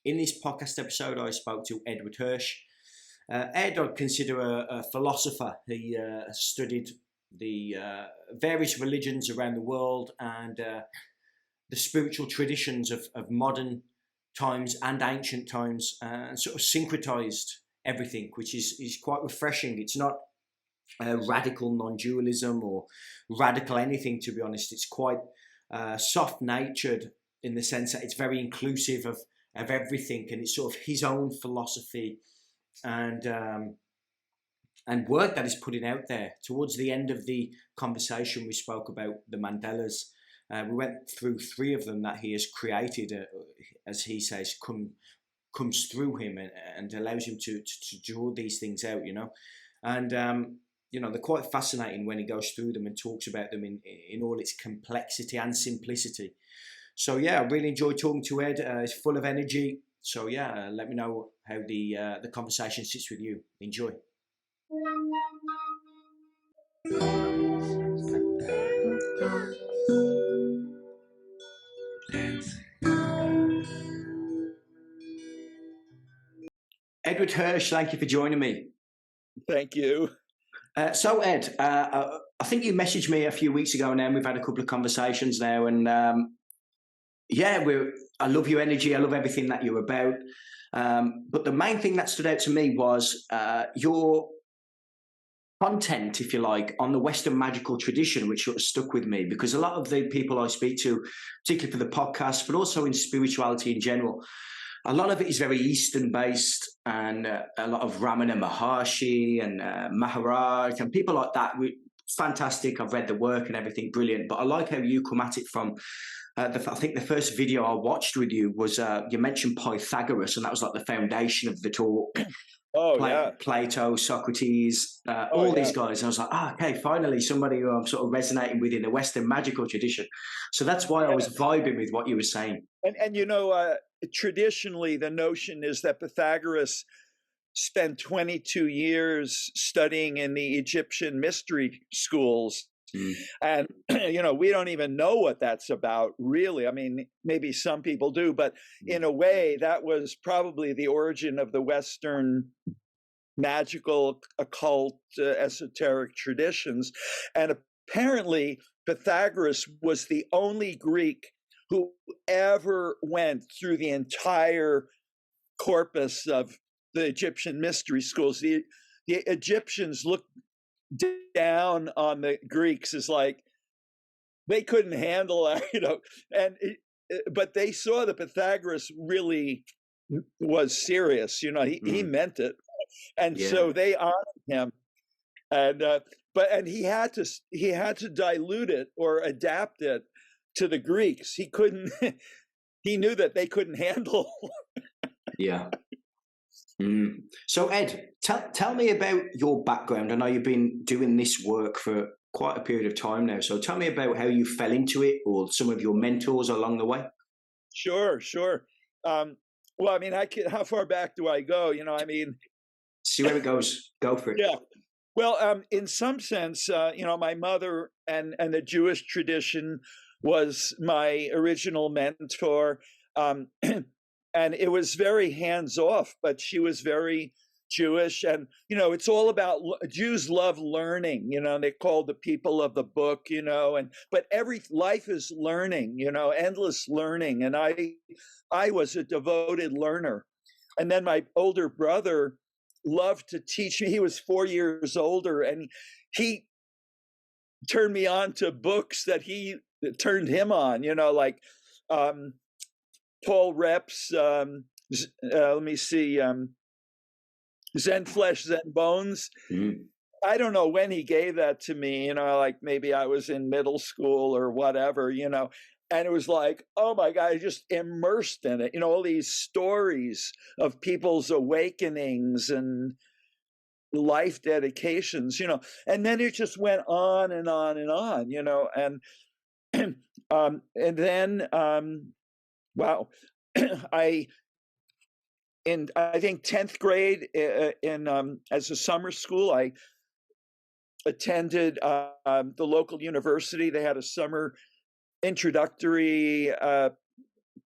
in this podcast episode, I spoke to Edward Hirsch. Ed, I'd consider a philosopher. He studied the various religions around the world and the spiritual traditions of modern times and ancient times, and sort of syncretized everything, which is quite refreshing. It's not radical non-dualism or radical anything, to be honest. It's quite soft-natured in the sense that it's very inclusive of everything, and it's sort of his own philosophy and work that he's putting out there. Towards the end of the conversation, we spoke about the Mandelas. We went through 3 of them that he has created, as he says, comes through him and allows him to draw these things out, and they're quite fascinating when he goes through them and talks about them in all its complexity and simplicity. So yeah, I really enjoyed talking to Ed. He's full of energy. So yeah, let me know how the conversation sits with you. Enjoy. Edward Hirsch, thank you for joining me. Thank you. So Ed, I think you messaged me a few weeks ago now, and we've had a couple of conversations now, and I love your energy. I love everything that you're about. But the main thing that stood out to me was your content, if you like, on the Western magical tradition, which sort of stuck with me, because a lot of the people I speak to, particularly for the podcast, but also in spirituality in general, a lot of it is very Eastern based, and a lot of Ramana Maharshi and Maharaj and people like that. Fantastic. I've read the work and everything, brilliant. But I like how you come at it from, I think the first video I watched with you was, you mentioned Pythagoras, and that was like the foundation of the talk. Plato, Socrates, all these guys. And I was like, okay, finally somebody who I'm sort of resonating with in the Western magical tradition. So that's why I was vibing with what you were saying. And traditionally, the notion is that Pythagoras spent 22 years studying in the Egyptian mystery schools. And, we don't even know what that's about, really. I mean, maybe some people do, but in a way, that was probably the origin of the Western magical, occult, esoteric traditions. And apparently, Pythagoras was the only Greek who ever went through the entire corpus of the Egyptian mystery schools. The Egyptians looked down on the Greeks as like they couldn't handle that, but they saw that Pythagoras really was serious. He meant it, and so they honored him, and he had to dilute it or adapt it to the Greeks. He couldn't. He knew that they couldn't handle. Yeah. So Ed, tell me about your background. I know you've been doing this work for quite a period of time now. So tell me about how you fell into it, or some of your mentors along the way. Sure. Well, I mean, how far back do I go? See where it goes. Go for it. Yeah. Well, in some sense, my mother and the Jewish tradition was my original mentor. And it was very hands-off, but she was very Jewish. And, it's all about, Jews love learning, they call the people of the book, but life is learning, endless learning. And I was a devoted learner. And then my older brother loved to teach me. He was 4 years older, and he turned me on to books that turned him on, like Paul Rep's, let me see, Zen Flesh, Zen Bones. I don't know when he gave that to me, like maybe I was in middle school or whatever, and it was like, oh my God, I just immersed in it, all these stories of people's awakenings and life dedications, and then it just went on and on and on, and then, wow, I think 10th grade as a summer school, I attended the local university. They had a summer introductory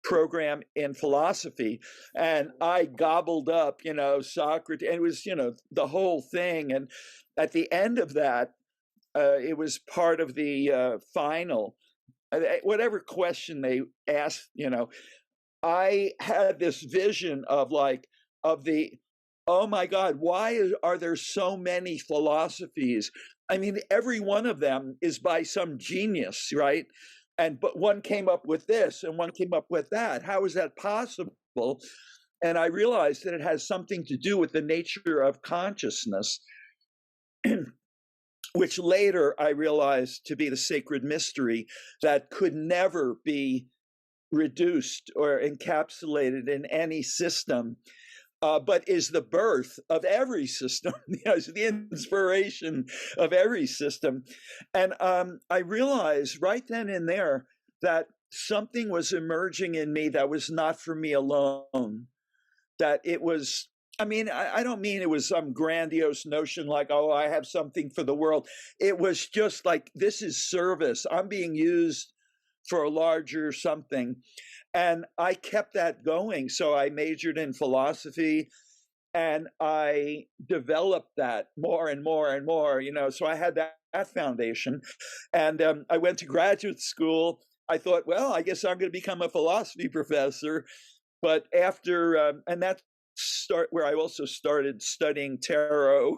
program in philosophy, and I gobbled up, Socrates, and it was, the whole thing. And at the end of that, it was part of the final. Whatever question they asked, I had this vision of oh my God, why are there so many philosophies? I mean, every one of them is by some genius, right? But one came up with this and one came up with that. How is that possible? And I realized that it has something to do with the nature of consciousness, which later I realized to be the sacred mystery that could never be reduced or encapsulated in any system, but is the birth of every system, is the inspiration of every system. And I realized right then and there that something was emerging in me that was not for me alone, that it was, I don't mean it was some grandiose notion like, oh, I have something for the world. It was just like, this is service. I'm being used for a larger something. And I kept that going. So I majored in philosophy and I developed that more and more and more, so I had that foundation. And I went to graduate school. I thought, well, I guess I'm going to become a philosophy professor. But after, and that's where I also started studying tarot.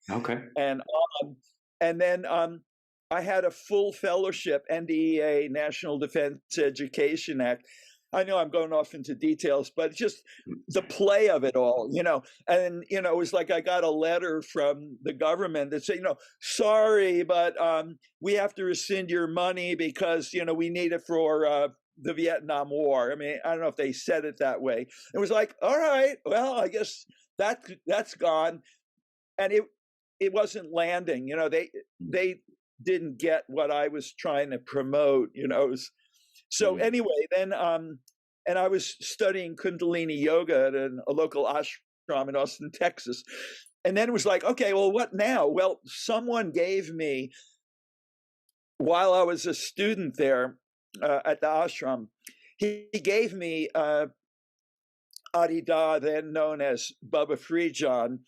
Okay. And then I had a full fellowship, NDEA, National Defense Education Act. I know I'm going off into details, but just the play of it all, and, it was like I got a letter from the government that said, sorry, but we have to rescind your money because, we need it for the Vietnam War. I mean, I don't know if they said it that way. It was like, all right, well, I guess that's gone. And it wasn't landing, they didn't get what I was trying to promote, So anyway, then, and I was studying Kundalini yoga at a local ashram in Austin, Texas. And then it was like, okay, well, what now? Well, someone gave me, while I was a student there at the ashram, he gave me Adida, then known as Bubba Freejohn,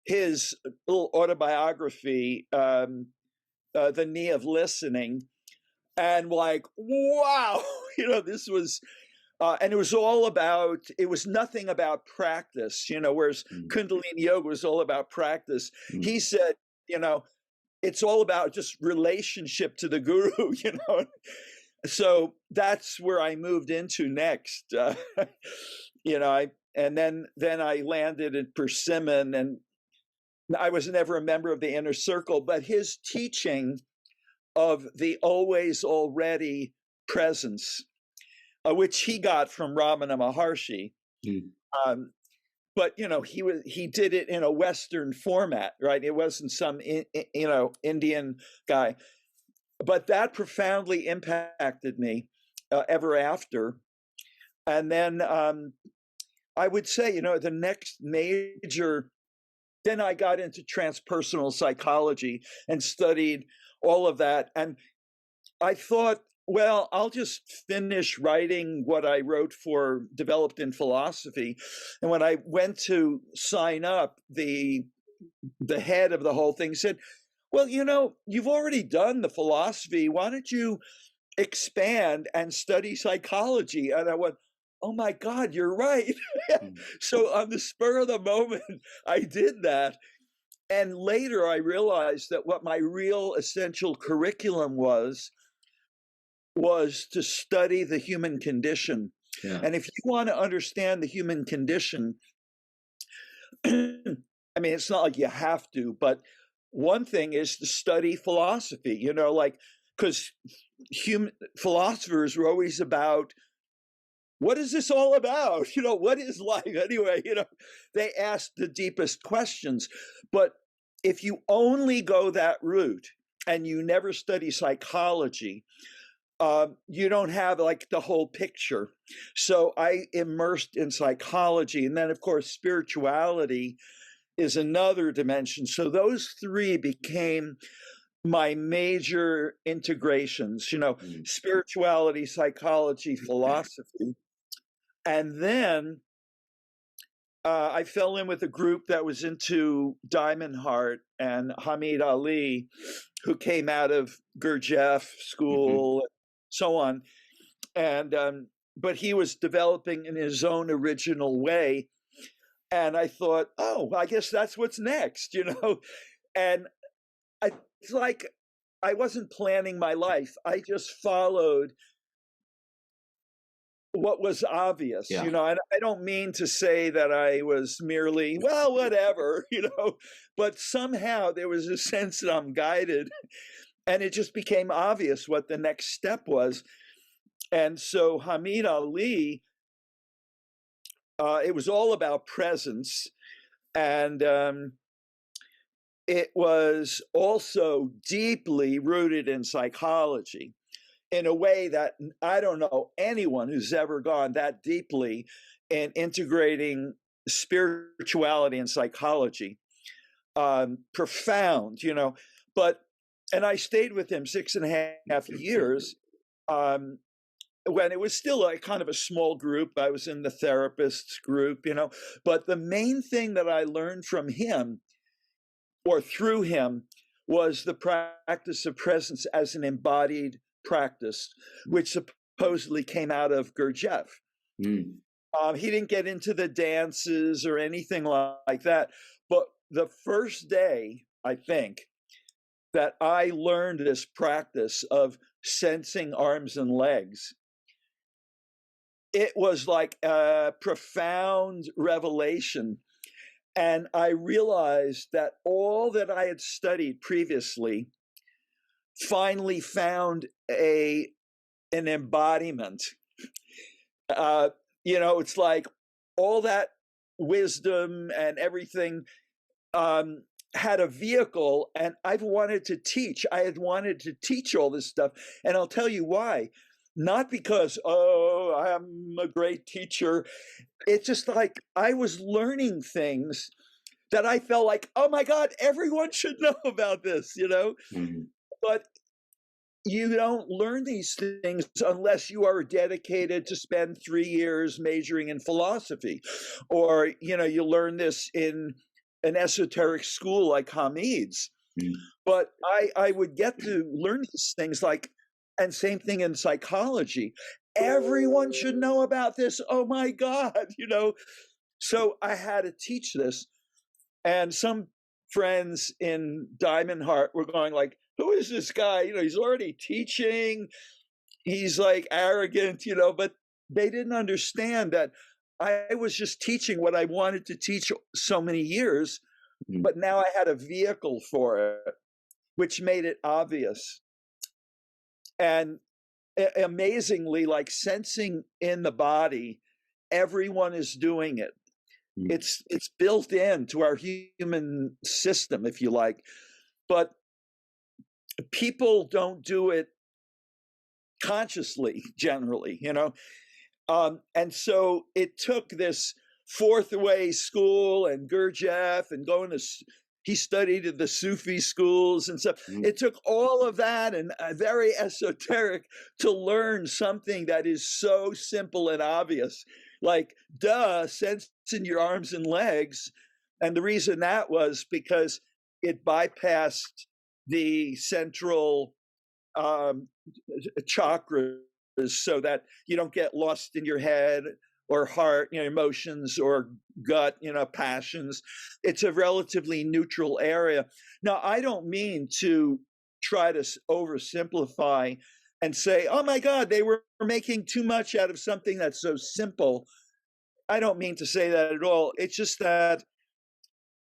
his little autobiography, The Knee of Listening. And like, wow, this was, and it was all about, it was nothing about practice, whereas Kundalini Yoga was all about practice. He said, it's all about just relationship to the guru, So that's where I moved into next, and then I landed in Persimmon, and I was never a member of the inner circle, but his teaching of the always already presence, which he got from Ramana Maharshi. But, he did it in a Western format, right? It wasn't some, Indian guy. But that profoundly impacted me ever after. And then I would say, the next major, then I got into transpersonal psychology and studied all of that. And I thought, well, I'll just finish writing what I wrote for Developed in Philosophy. And when I went to sign up, the head of the whole thing said, well, you've already done the philosophy. Why don't you expand and study psychology? And I went, oh my God, you're right. So on the spur of the moment, I did that. And later I realized that what my real essential curriculum was to study the human condition. Yeah. And if you want to understand the human condition, it's not like you have to, but one thing is to study philosophy, because philosophers were always about, what is this all about? What is life anyway? They ask the deepest questions. But if you only go that route and you never study psychology, you don't have like the whole picture. So I immersed in psychology. And then, of course, spirituality is another dimension. So those three became my major integrations, spirituality, psychology, philosophy. And then I fell in with a group that was into Diamond Heart and Hameed Ali, who came out of Gurdjieff school, so on. And but he was developing in his own original way. And I thought, oh, I guess that's what's next, you know? And it's like I wasn't planning my life. I just followed what was obvious, Yeah. you know. I don't mean to say that I was merely, well, whatever, you know, but somehow there was a sense that I'm guided, and it just became obvious what the next step was. And so Hameed Ali, it was all about presence, and it was also deeply rooted in psychology in a way that I don't know anyone who's ever gone that deeply in integrating spirituality and psychology. Profound, you know. And I stayed with him 6.5 years. When it was still a kind of a small group. I was in the therapist's group, you know. But the main thing that I learned from him or through him was the practice of presence as an embodied practice, which supposedly came out of Gurdjieff. He didn't get into the dances or anything like that. But the first day, I think, that I learned this practice of sensing arms and legs, it was like a profound revelation. And I realized that all that I had studied previously finally found an embodiment. You know, it's like all that wisdom and everything had a vehicle, and I've wanted to teach. I had wanted to teach all this stuff, and I'll tell you why. Not because, oh, I'm a great teacher. It's just like I was learning things that I felt like, oh my God, everyone should know about this, you know? But you don't learn these things unless you are dedicated to spend 3 years majoring in philosophy. Or, you know, you learn this in an esoteric school like Hamid's. But I would get to learn these things like, and same thing in psychology. Everyone should know about this. Oh my God, you know. So I had to teach this. And some friends in Diamond Heart were going like, who is this guy? You know, he's already teaching. He's like arrogant, you know, but they didn't understand that I was just teaching what I wanted to teach so many years, but now I had a vehicle for it, which made it obvious. And amazingly, like sensing in the body, everyone is doing it. It's built into our human system, if you like, but people don't do it consciously generally, you know. And so it took this fourth way school and Gurdjieff and going to, he studied at the Sufi schools and stuff. It took all of that and very esoteric to learn something that is so simple and obvious. Like, duh, sensing your arms and legs. And the reason that was because it bypassed the central chakras so that you don't get lost in your head or heart, you know, emotions or gut, you know, passions. It's a relatively neutral area. Now, I don't mean to try to oversimplify and say, oh my God, they were making too much out of something that's so simple. I don't mean to say that at all. It's just that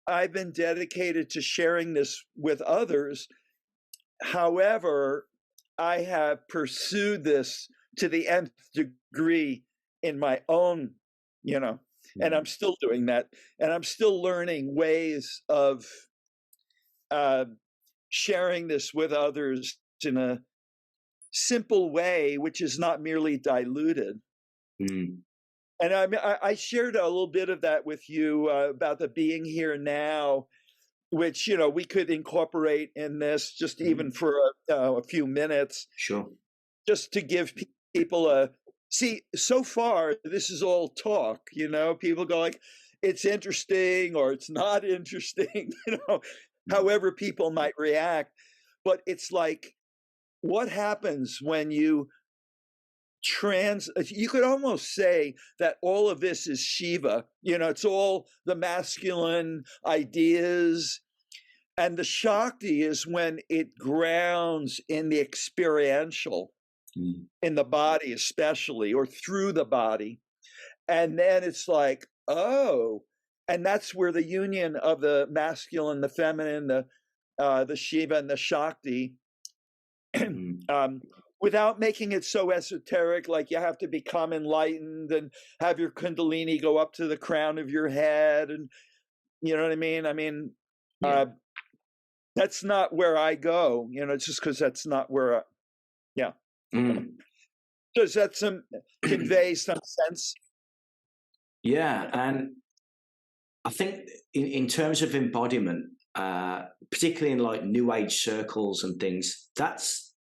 I've been dedicated to sharing this with others. However, I have pursued this to the nth degree in my own, you know, and I'm still doing that. And I'm still learning ways of sharing this with others in a simple way, which is not merely diluted. And I shared a little bit of that with you about the being here now, which, you know, we could incorporate in this just even for a few minutes. Sure. Just to give people a See, so far, this is all talk, people go like, it's interesting or it's not interesting, however people might react. But it's like, what happens when you you could almost say that all of this is Shiva, it's all the masculine ideas. And the Shakti is when it grounds in the experiential, in the body especially, or through the body. And then it's like, oh, and that's where the union of the masculine, the feminine, the Shiva and the Shakti, without making it so esoteric, like you have to become enlightened and have your Kundalini go up to the crown of your head. And you know what I mean? That's not where I go, it's just because that's not where Does that convey some sense? Yeah, and I think in terms of embodiment, particularly in like New Age circles and things, that's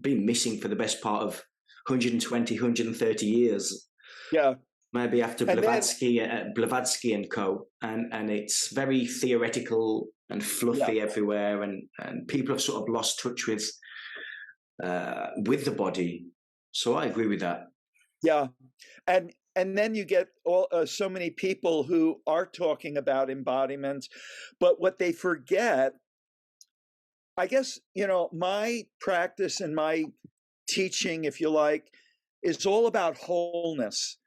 been missing for the best part of 120, 130 years. Yeah. Maybe after Blavatsky and co. And it's very theoretical and fluffy everywhere, and people have sort of lost touch with the body. So I agree with that. Yeah. And then you get so many people who are talking about embodiment, but what they forget, I guess, my practice and my teaching, if you like, is all about wholeness,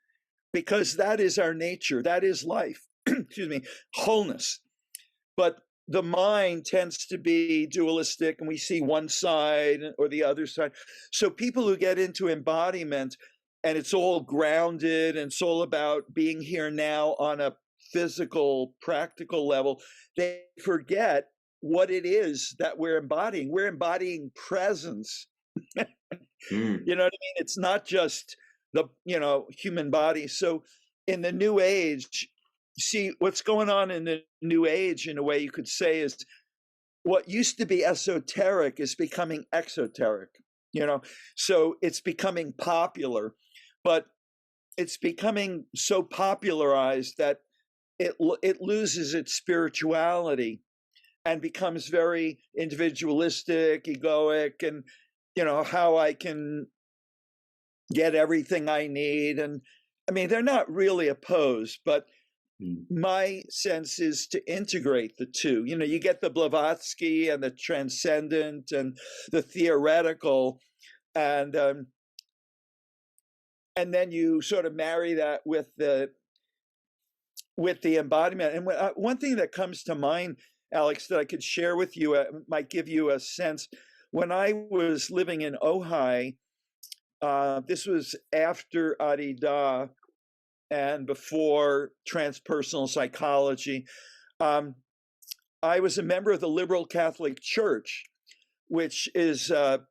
because that is our nature. That is life. Excuse me, wholeness. But the mind tends to be dualistic, and we see one side or the other side. So people who get into embodiment, and it's all grounded, and it's all about being here now on a physical, practical level, they forget what it is that we're embodying. We're embodying presence. You know what I mean? It's not just the human body. So in the New Age, see what's going on in the New Age, in a way you could say, is what used to be esoteric is becoming exoteric. So it's becoming popular, but it's becoming so popularized that it loses its spirituality and becomes very individualistic, egoic, and how I can get everything I need. And I mean, they're not really opposed, but my sense is to integrate the two. You get the Blavatsky and the transcendent and the theoretical, and then you sort of marry that with the embodiment. And one thing that comes to mind, Alex, that I could share with you, might give you a sense. When I was living in Ojai, this was after Adida and before transpersonal psychology, I was a member of the Liberal Catholic Church, which is a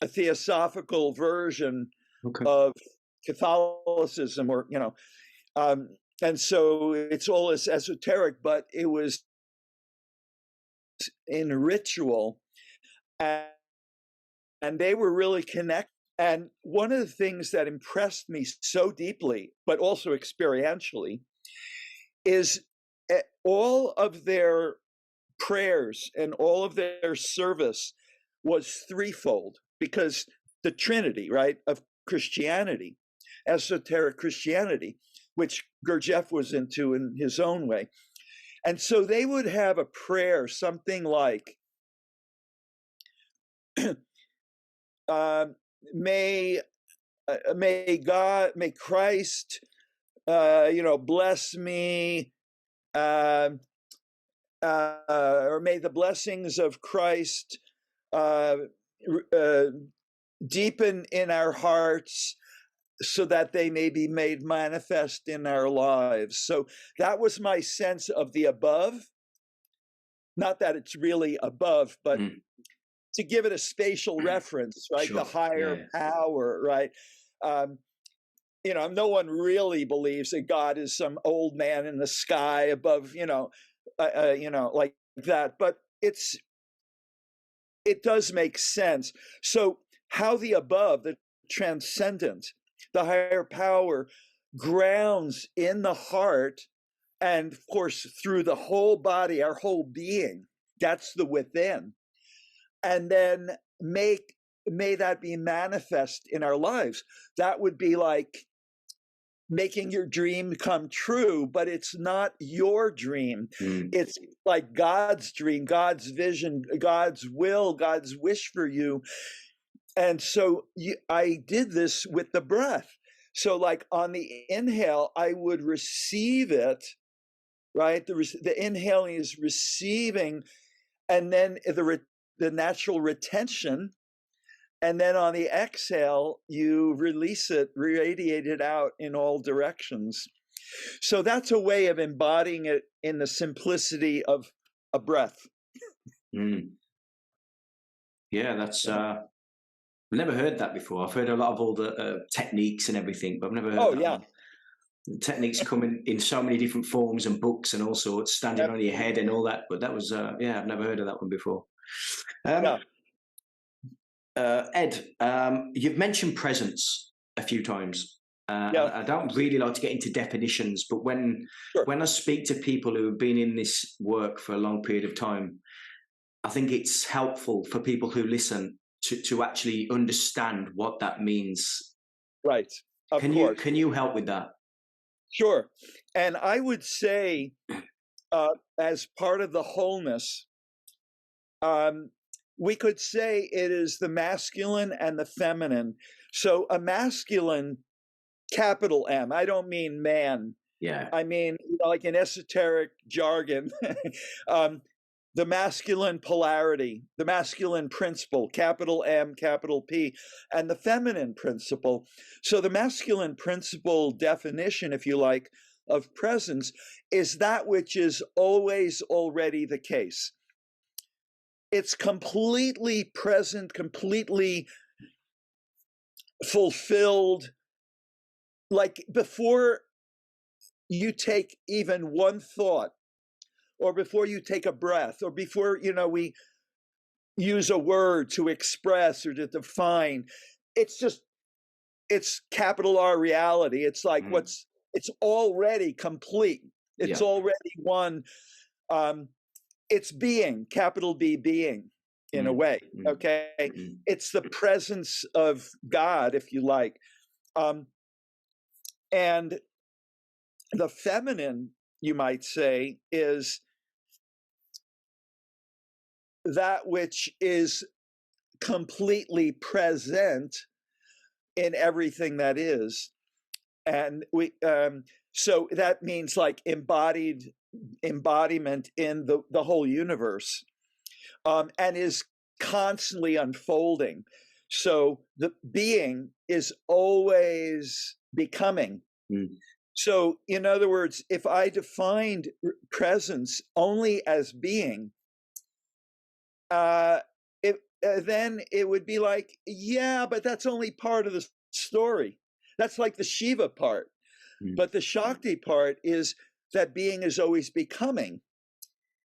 theosophical version of Catholicism, or and so it's all as esoteric, but it was in ritual, and they were really connected. And one of the things that impressed me so deeply, but also experientially, is all of their prayers and all of their service was threefold, because the Trinity, right, of Christianity, esoteric Christianity, which Gurdjieff was into in his own way. And so they would have a prayer, something like, may God, may Christ, bless me, or may the blessings of Christ deepen in our hearts, so that they may be made manifest in our lives. So that was my sense of the above. Not that it's really above, but to give it a spatial reference, right? Sure. The higher power, right? No one really believes that God is some old man in the sky above, like that. But it does make sense. So how the above, the transcendent, the higher power, grounds in the heart, and of course through the whole body, our whole being. That's the within. And then may that be manifest in our lives. That would be like making your dream come true, but it's not your dream. It's like God's dream, God's vision, God's will, God's wish for you. And so I did this with the breath. So like on the inhale, I would receive it, right? The inhaling is receiving, and then the natural retention. And then on the exhale, you release it, radiate it out in all directions. So that's a way of embodying it in the simplicity of a breath. Yeah, that's I've never heard that before. I've heard a lot of all the techniques and everything, but I've never heard that one. The techniques come in so many different forms and books and all sorts, standing on your head and all that. But that was I've never heard of that one before. Ed, you've mentioned presence a few times. I don't really like to get into definitions, but when I speak to people who have been in this work for a long period of time, I think it's helpful for people who listen to actually understand what that means. Right. Can you help with that? Sure. And I would say, as part of the wholeness, we could say it is the masculine and the feminine. So a masculine, capital M, I don't mean man. Yeah. I mean, like in esoteric jargon, the masculine polarity, the masculine principle, capital M, capital P, and the feminine principle. So the masculine principle definition, if you like, of presence is that which is always already the case. It's completely present, completely fulfilled. Like before you take even one thought, or before you take a breath, or before, we use a word to express or to define, it's capital R reality. It's like it's already complete. It's already one. It's being, capital B, being, in a way, okay? It's the presence of God, if you like. And the feminine, you might say, is that which is completely present in everything that is. And so that means like embodiment in the whole universe, and is constantly unfolding. So the being is always becoming. So in other words, if I defined presence only as being, then it would be like, but that's only part of the story. That's like the Shiva part. But the Shakti part is that being is always becoming.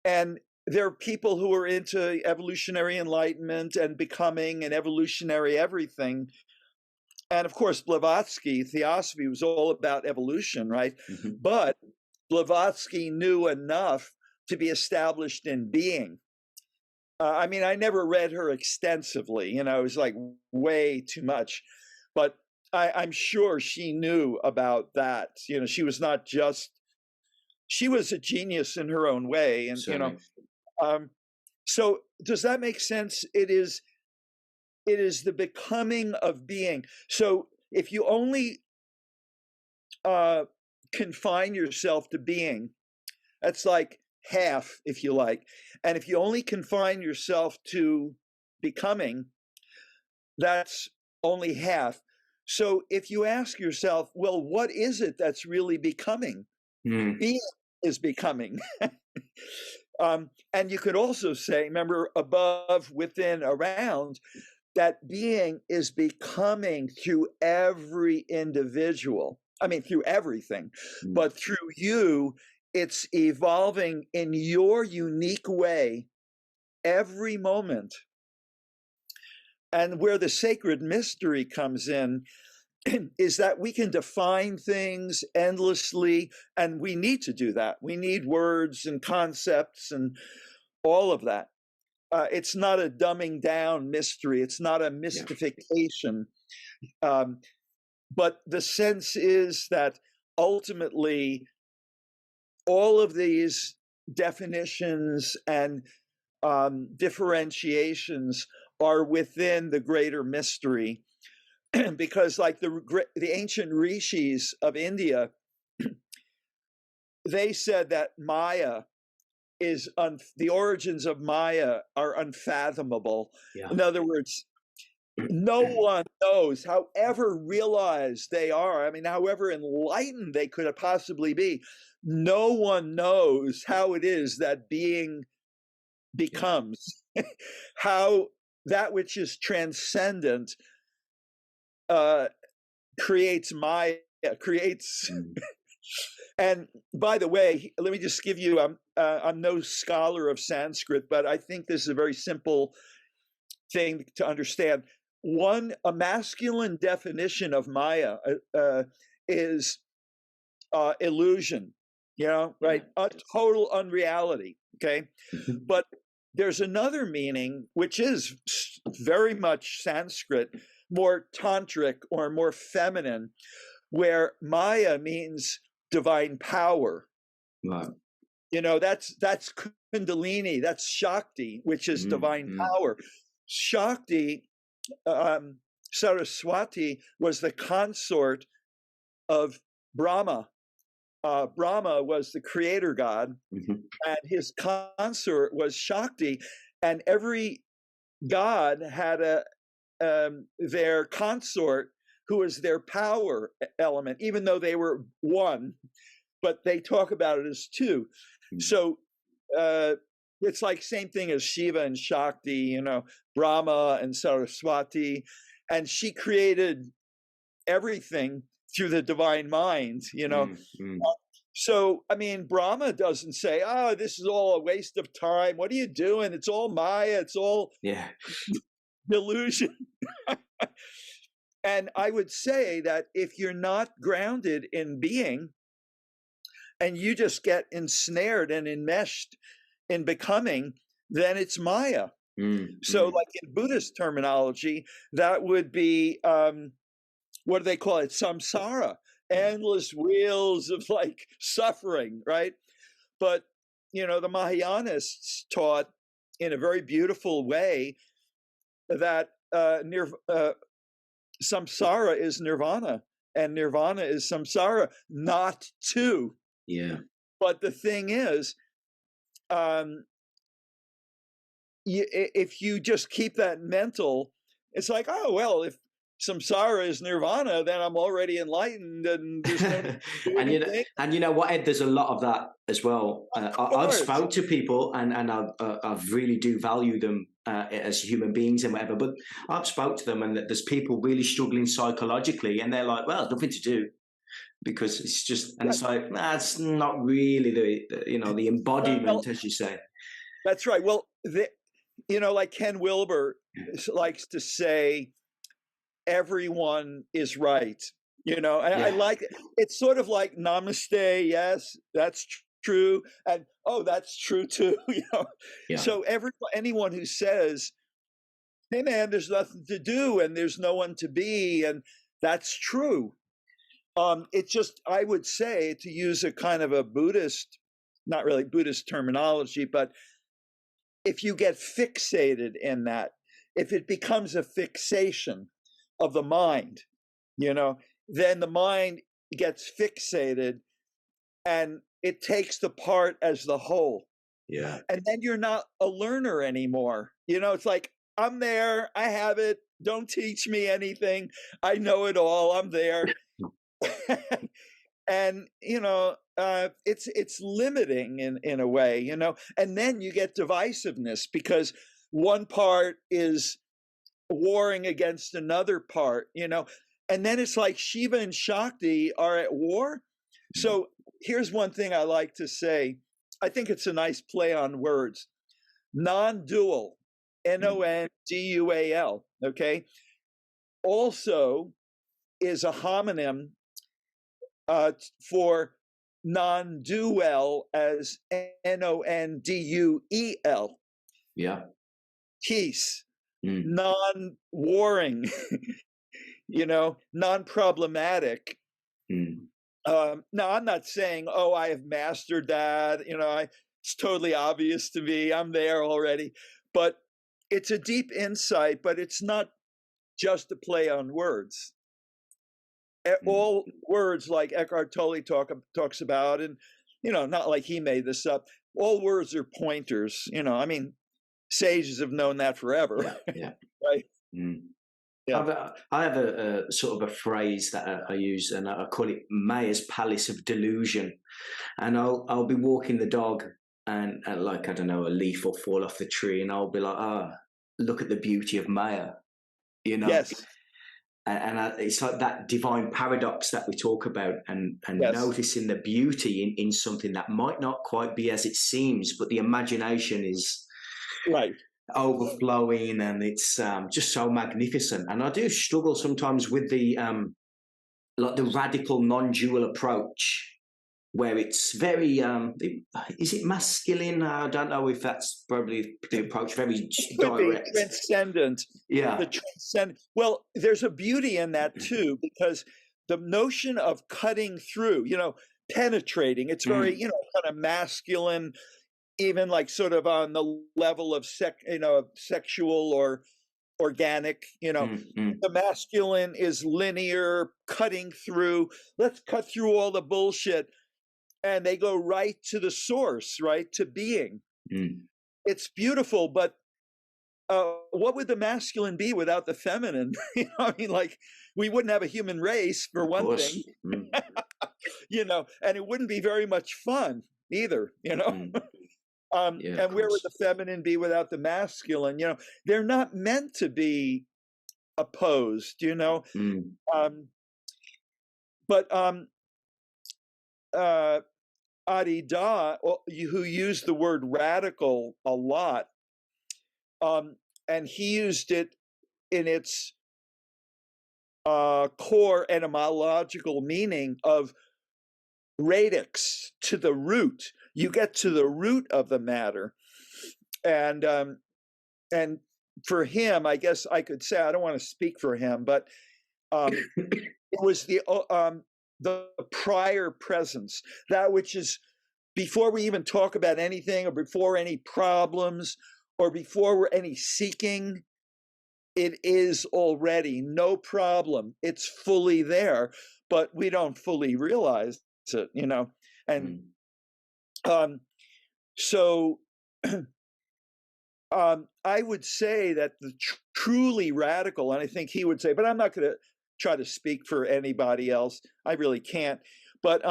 And there are people who are into evolutionary enlightenment and becoming and evolutionary everything. And of course, Blavatsky, theosophy was all about evolution, right? But Blavatsky knew enough to be established in being. I mean, I never read her extensively, it was like way too much. But I'm sure she knew about that. She was not just, she was a genius in her own way. And, so does that make sense? It is the becoming of being. So if you only confine yourself to being, that's like half, if you like. And if you only confine yourself to becoming, that's only half. So if you ask yourself, well, what is it that's really becoming? Being is becoming. And you could also say, remember, above, within, around, that being is becoming through every individual. I mean, through everything, but through you, it's evolving in your unique way every moment. And where the sacred mystery comes in is that we can define things endlessly, and we need to do that. We need words and concepts and all of that. It's not a dumbing down mystery. It's not a mystification. But the sense is that ultimately all of these definitions and differentiations are within the greater mystery. Because like the ancient rishis of India, they said that Maya is the origins of Maya are unfathomable. Yeah. In other words, no one knows, however realized they are, I mean, however enlightened they could possibly be, no one knows how it is that being becomes, how that which is transcendent creates Maya, creates. And by the way, let me just give you, I'm no scholar of Sanskrit, but I think this is a very simple thing to understand. A masculine definition of Maya is illusion, right? A total unreality, okay? But there's another meaning, which is very much Sanskrit, more tantric or more feminine, where Maya means divine power. Right. That's Kundalini, that's Shakti, which is divine power. Shakti, Saraswati, was the consort of Brahma. Brahma was the creator god, and his consort was Shakti, and every god had their consort who was their power element, even though they were one, but they talk about it as two. So it's like same thing as Shiva and Shakti, Brahma and Saraswati, and she created everything through the divine mind, So, I mean, Brahma doesn't say, oh, this is all a waste of time. What are you doing? It's all Maya. It's all delusion. And I would say that if you're not grounded in being and you just get ensnared and enmeshed in becoming, then it's Maya. So like in Buddhist terminology, that would be, what do they call it? Samsara, endless wheels of like suffering, right? But, the Mahayanists taught in a very beautiful way that samsara is nirvana, and nirvana is samsara, not two. Yeah. But the thing is, if you just keep that mental, it's like, oh, well, if samsara is nirvana, then I'm already enlightened, and there's no and you know what, Ed, there's a lot of that as well. I've spoke to people, and I really do value them as human beings and whatever, but I've spoke to them, and there's people really struggling psychologically, and they're like, well, there's nothing to do, because it's just, and it's like, that's not really the embodiment, as you say. That's right. Well, like Ken Wilber likes to say, everyone is right. I like it. It's sort of like namaste. Yes, that's true. And oh, that's true too. So anyone who says, hey man, there's nothing to do and there's no one to be, and that's true. It's just, I would say, to use a kind of a Buddhist, not really Buddhist terminology, but if you get fixated in that, if it becomes a fixation of the mind, then the mind gets fixated and it takes the part as the whole. Yeah. And then you're not a learner anymore. It's like, I'm there, I have it, don't teach me anything, I know it all, I'm there. And it's limiting in a way, and then you get divisiveness because one part is warring against another part, and then it's like Shiva and Shakti are at war. So here's one thing I like to say. I think it's a nice play on words. Non-dual, Nondual, okay? Also is a homonym for non-duel as Nonduel. Yeah. Peace, non-warring, non-problematic. Now, I'm not saying, oh, I have mastered that. It's totally obvious to me. I'm there already. But it's a deep insight, but it's not just a play on words. All words, like Eckhart Tolle talks about, and, not like he made this up, all words are pointers. Sages have known that forever. Yeah. Right? Yeah. I have a sort of a phrase that I use, and I call it Maya's Palace of Delusion. And I'll be walking the dog, and like, I don't know, a leaf will fall off the tree, and I'll be like, look at the beauty of Maya, Yes. And it's like that divine paradox that we talk about, and Yes. noticing the beauty in something that might not quite be as it seems, but the imagination is right, overflowing, and it's just so magnificent. And I do struggle sometimes with the like the radical non-dual approach, where it's very is it masculine? I don't know if that's probably the approach, very direct, transcendent. Yeah. The transcendent. Well, there's a beauty in that too, because the notion of cutting through, penetrating, it's very, kind of masculine, even like sort of on the level of sexual or organic. The masculine is linear, cutting through. Let's cut through all the bullshit. And they go right to the source, right to being. It's beautiful, but what would the masculine be without the feminine? We wouldn't have a human race, for one thing. And it wouldn't be very much fun either. And where would the feminine be without the masculine? They're not meant to be opposed. Adida, who used the word radical a lot, and he used it in its core etymological meaning of radix, to the root. You get to the root of the matter, and for him, I guess I could say, I don't want to speak for him, but it was the prior presence, that which is before we even talk about anything, or before any problems, or before we're any seeking. It is already, no problem. It's fully there, but we don't fully realize it, And so I would say that the truly radical, and I think he would say, but I'm not going to try to speak for anybody else. I really can't. But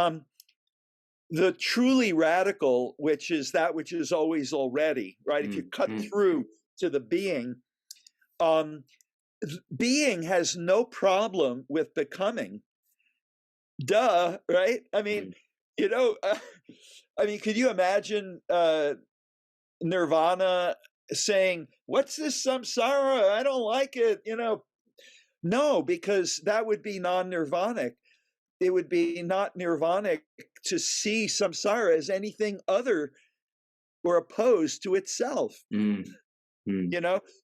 the truly radical, which is that which is always already, right? If you cut through to the being has no problem with becoming. Duh, right? Could you imagine Nirvana saying, "What's this samsara? I don't like it." No, because that would be non-nirvanic. It would be not nirvanic to see samsara as anything other or opposed to itself.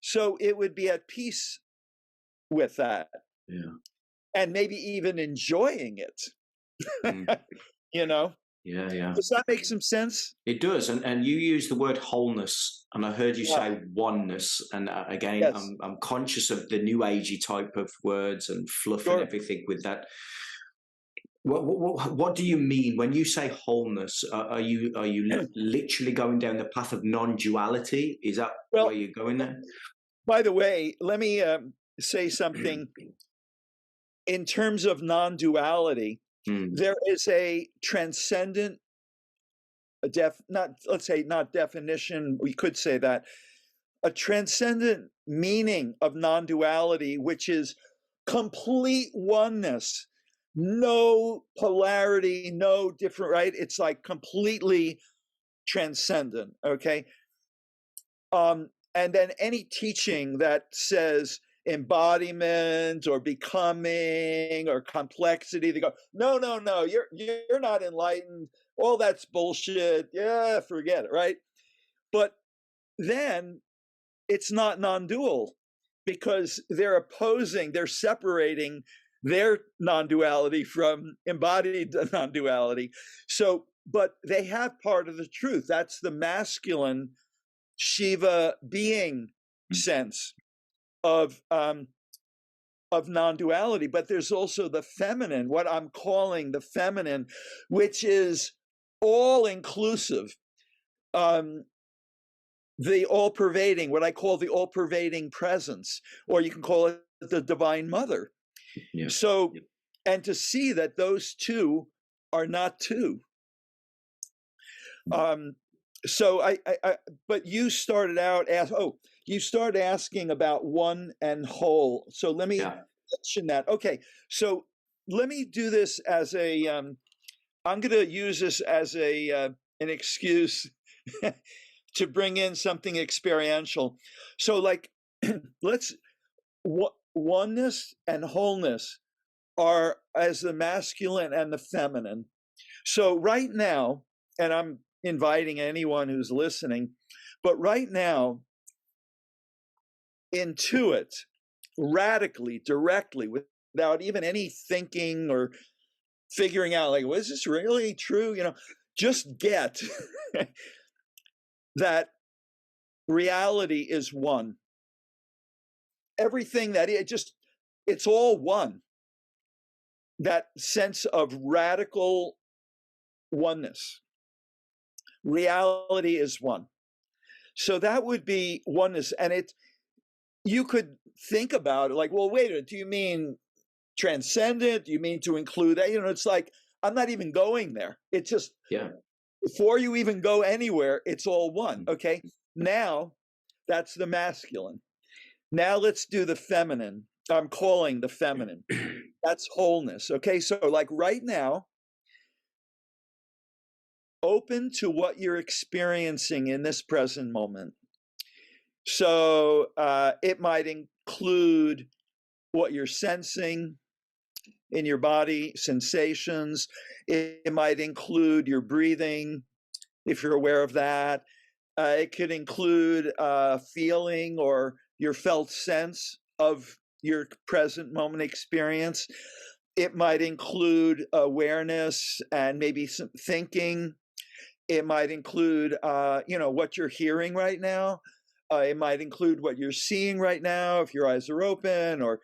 So it would be at peace with that. Yeah. And maybe even enjoying it. Yeah. Does that make some sense? It does. And you use the word wholeness, and I heard you say oneness. And again, yes. I'm conscious of the new agey type of words and fluff and everything with that. What do you mean when you say wholeness? Are you literally going down the path of non-duality? Is that where you're going there? By the way, let me say something. In terms of non-duality, there is a transcendent, not definition, we could say that, a transcendent meaning of non-duality, which is complete oneness. No polarity, no different, right? It's like completely transcendent, okay? And then any teaching that says embodiment or becoming or complexity. They go, no, no, no, you're not enlightened. All that's bullshit. Yeah, forget it, right? But then it's not non-dual because they're opposing, they're separating their non-duality from embodied non-duality. So, but they have part of the truth. That's the masculine Shiva being sense of non-duality. But there's also the feminine, what I'm calling the feminine, which is all inclusive. The all-pervading, what I call the all-pervading presence, or you can call it the divine mother. Yeah. So, and to see that those two are not two. So but you started out you started asking about one and whole. So let me mention that. Okay, so let me do this as a. I'm going to use this as an excuse to bring in something experiential. So, like, oneness and wholeness are as the masculine and the feminine. So right now, and I'm inviting anyone who's listening, but right now, intuit radically, directly, without even any thinking or figuring out, like, was this really true? You know, just get that reality is one. Everything that it's all one. That sense of radical oneness. Reality is one. So that would be oneness. And you could think about it like, well, wait a minute, do you mean transcendent? Do you mean to include that? You know, it's like, I'm not even going there. It's just, before you even go anywhere, it's all one. Okay. Now that's the masculine. Now let's do the feminine. I'm calling the feminine. That's wholeness. Okay. So like right now, open to what you're experiencing in this present moment. So it might include what you're sensing in your body, sensations. It might include your breathing, if you're aware of that. It could include feeling or your felt sense of your present moment experience. It might include awareness and maybe some thinking. It might include, what you're hearing right now. It might include what you're seeing right now, if your eyes are open, or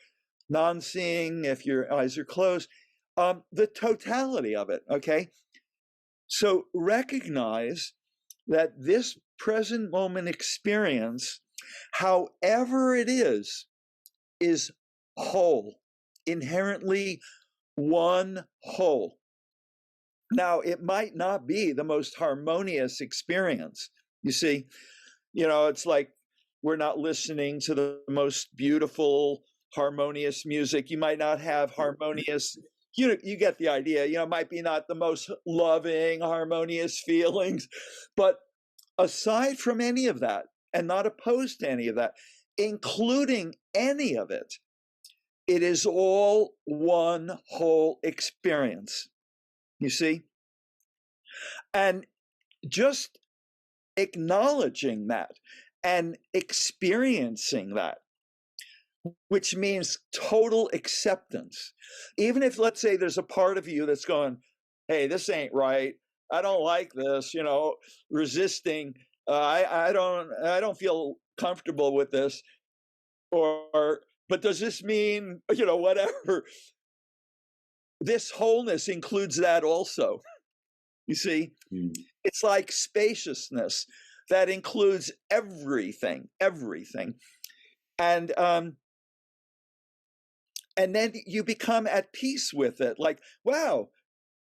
non-seeing, if your eyes are closed. The totality of it, okay? So recognize that this present moment experience, however it is whole, inherently one whole. Now, it might not be the most harmonious experience. You see, it's like we're not listening to the most beautiful, harmonious music. You might not have harmonious, you get the idea, it might be not the most loving, harmonious feelings. But aside from any of that, and not opposed to any of that, including any of it, it is all one whole experience. You see? And just acknowledging that and experiencing that, which means total acceptance. Even if, let's say, there's a part of you that's going, hey, this ain't right. I don't like this, resisting. I don't feel comfortable with this. But does this mean, whatever? This wholeness includes that also. You see, It's like spaciousness that includes everything. And then you become at peace with it. Like, wow,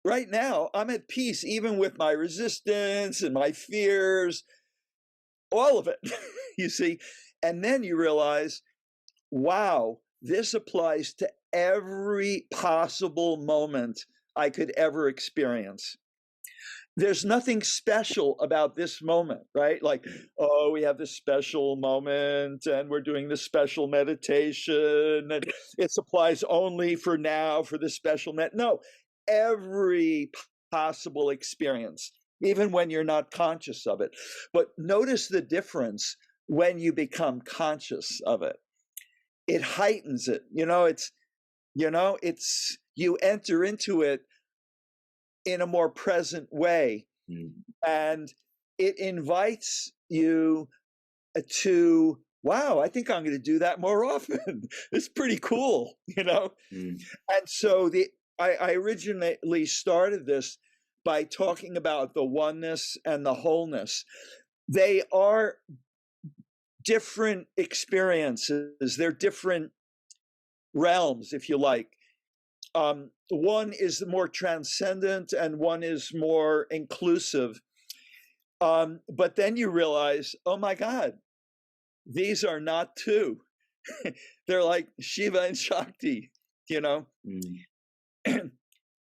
right now I'm at peace even with my resistance and my fears, all of it, you see. And then you realize, wow, this applies to every possible moment I could ever experience. there's nothing special about this moment, right? Like, oh, we have this special moment and we're doing this special meditation and it applies only for now for this special net. No, every possible experience, even when you're not conscious of it. But notice the difference when you become conscious of it. It heightens it. It's you enter into it in a more present way. And it invites you to, wow, I think I'm going to do that more often. It's pretty cool, And so I originally started this by talking about the oneness and the wholeness. They are different experiences. They're different realms, if you like. One is more transcendent and one is more inclusive. But then you realize, oh my God, these are not two. They're like Shiva and Shakti,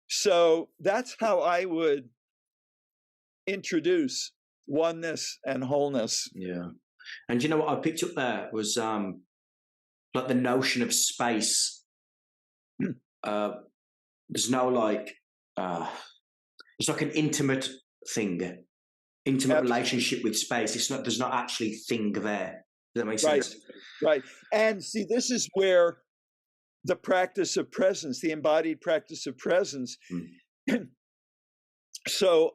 So that's how I would introduce oneness and wholeness. Yeah. And you know what I picked up there was like the notion of space. There's no it's like an intimate thing, intimate relationship with space. There's not actually thing there. Does that make sense? Right. And see, this is where the practice of presence, the embodied practice of presence. So,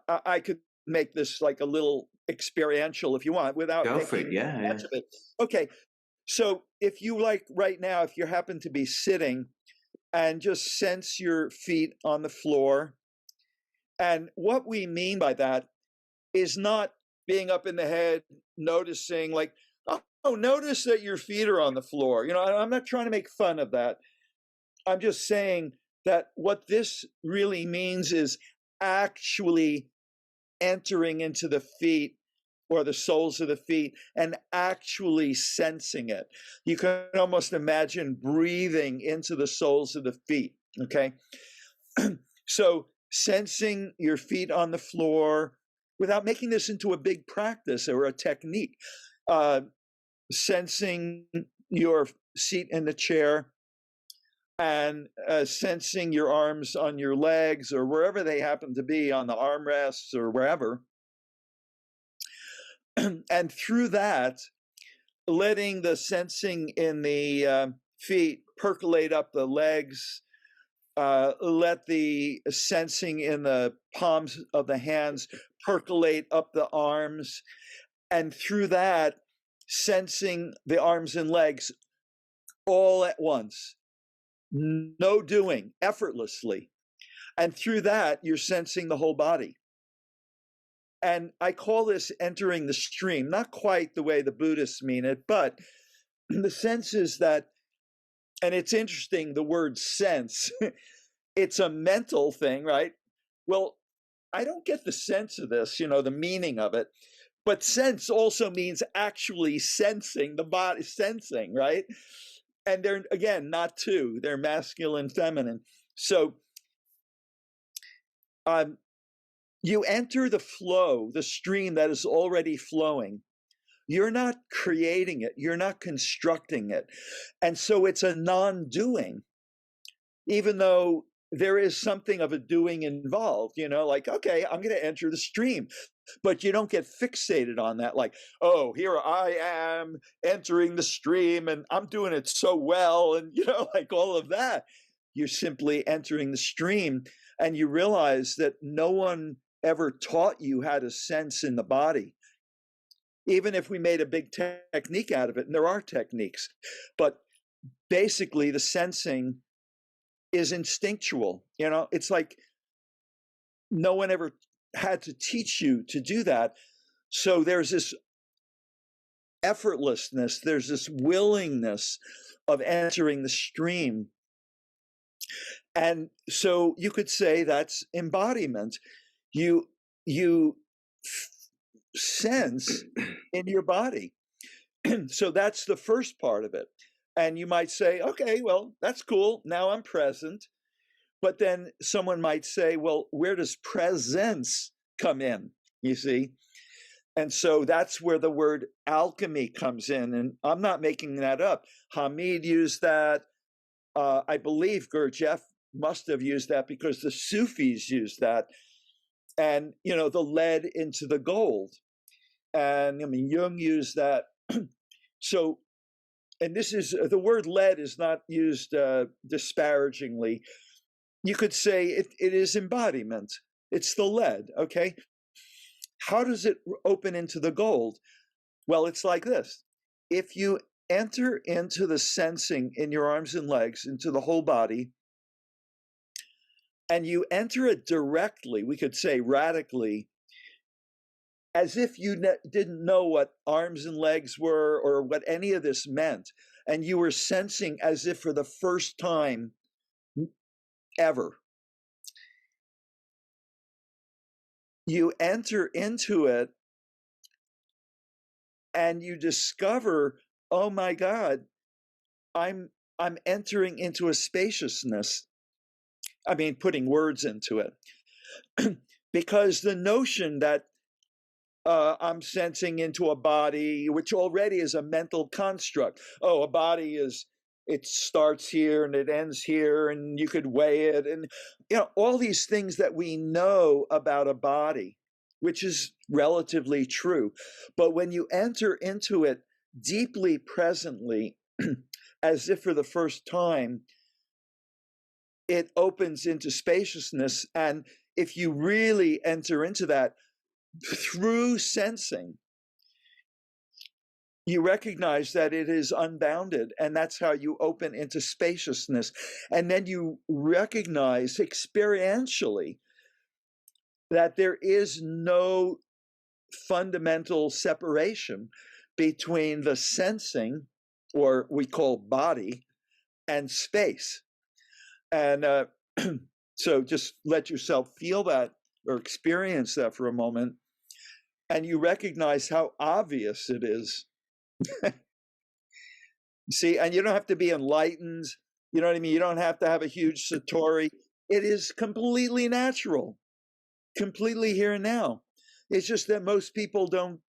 I could make this like a little experiential if you want without go for it. Much of it. Okay. So if you right now, if you happen to be sitting and just sense your feet on the floor. And what we mean by that is not being up in the head, noticing like, oh, notice that your feet are on the floor. I'm not trying to make fun of that. I'm just saying that what this really means is actually entering into the feet or the soles of the feet and actually sensing it. You can almost imagine breathing into the soles of the feet, okay? So sensing your feet on the floor without making this into a big practice or a technique. Sensing your seat in the chair and sensing your arms on your legs or wherever they happen to be, on the armrests or wherever. And through that, letting the sensing in the feet percolate up the legs, let the sensing in the palms of the hands percolate up the arms, and through that, sensing the arms and legs all at once. No doing, effortlessly. And through that, you're sensing the whole body. And I call this entering the stream, not quite the way the Buddhists mean it, but the sense is that, and it's interesting, the word sense, it's a mental thing, right? Well, I don't get the sense of this, the meaning of it, but sense also means actually sensing the body, sensing, right? And they're, again, not two, they're masculine, feminine. So, you enter the flow, the stream that is already flowing. You're not creating it. You're not constructing it. And so it's a non-doing, even though there is something of a doing involved, like, okay, I'm going to enter the stream. But you don't get fixated on that, like, oh, here I am entering the stream and I'm doing it so well. And, like all of that. You're simply entering the stream and you realize that no one ever taught you how to sense in the body. Even if we made a big technique out of it, and there are techniques, but basically the sensing is instinctual. It's like no one ever had to teach you to do that. So there's this effortlessness, there's this willingness of entering the stream. And so you could say that's embodiment. You sense in your body. So that's the first part of it. And you might say, okay, well, that's cool. Now I'm present. But then someone might say, well, where does presence come in? You see? And so that's where the word alchemy comes in. And I'm not making that up. Hameed used that. I believe Gurdjieff must have used that because the Sufis used that. And, you know, the lead into the gold. And I mean, Jung used that. So, and this is, the word lead is not used disparagingly. You could say it is embodiment. It's the lead, okay? How does it open into the gold? Well, it's like this. If you enter into the sensing in your arms and legs, into the whole body, and you enter it directly, we could say radically, as if you didn't know what arms and legs were or what any of this meant, and you were sensing as if for the first time ever. You enter into it and you discover, oh my God, I'm entering into a spaciousness. I mean, putting words into it. Because the notion that I'm sensing into a body, which already is a mental construct. Oh, a body is, it starts here and it ends here, and you could weigh it, and you know, all these things that we know about a body, which is relatively true. But when you enter into it deeply presently, as if for the first time, it opens into spaciousness. And if you really enter into that through sensing, you recognize that it is unbounded, and that's how you open into spaciousness. And then you recognize experientially that there is no fundamental separation between the sensing, or we call body, and space. And so just let yourself feel that or experience that for a moment, and you recognize how obvious it is. See, and you don't have to be enlightened. You know what I mean? You don't have to have a huge satori. It is completely natural, completely here and now. It's just that most people don't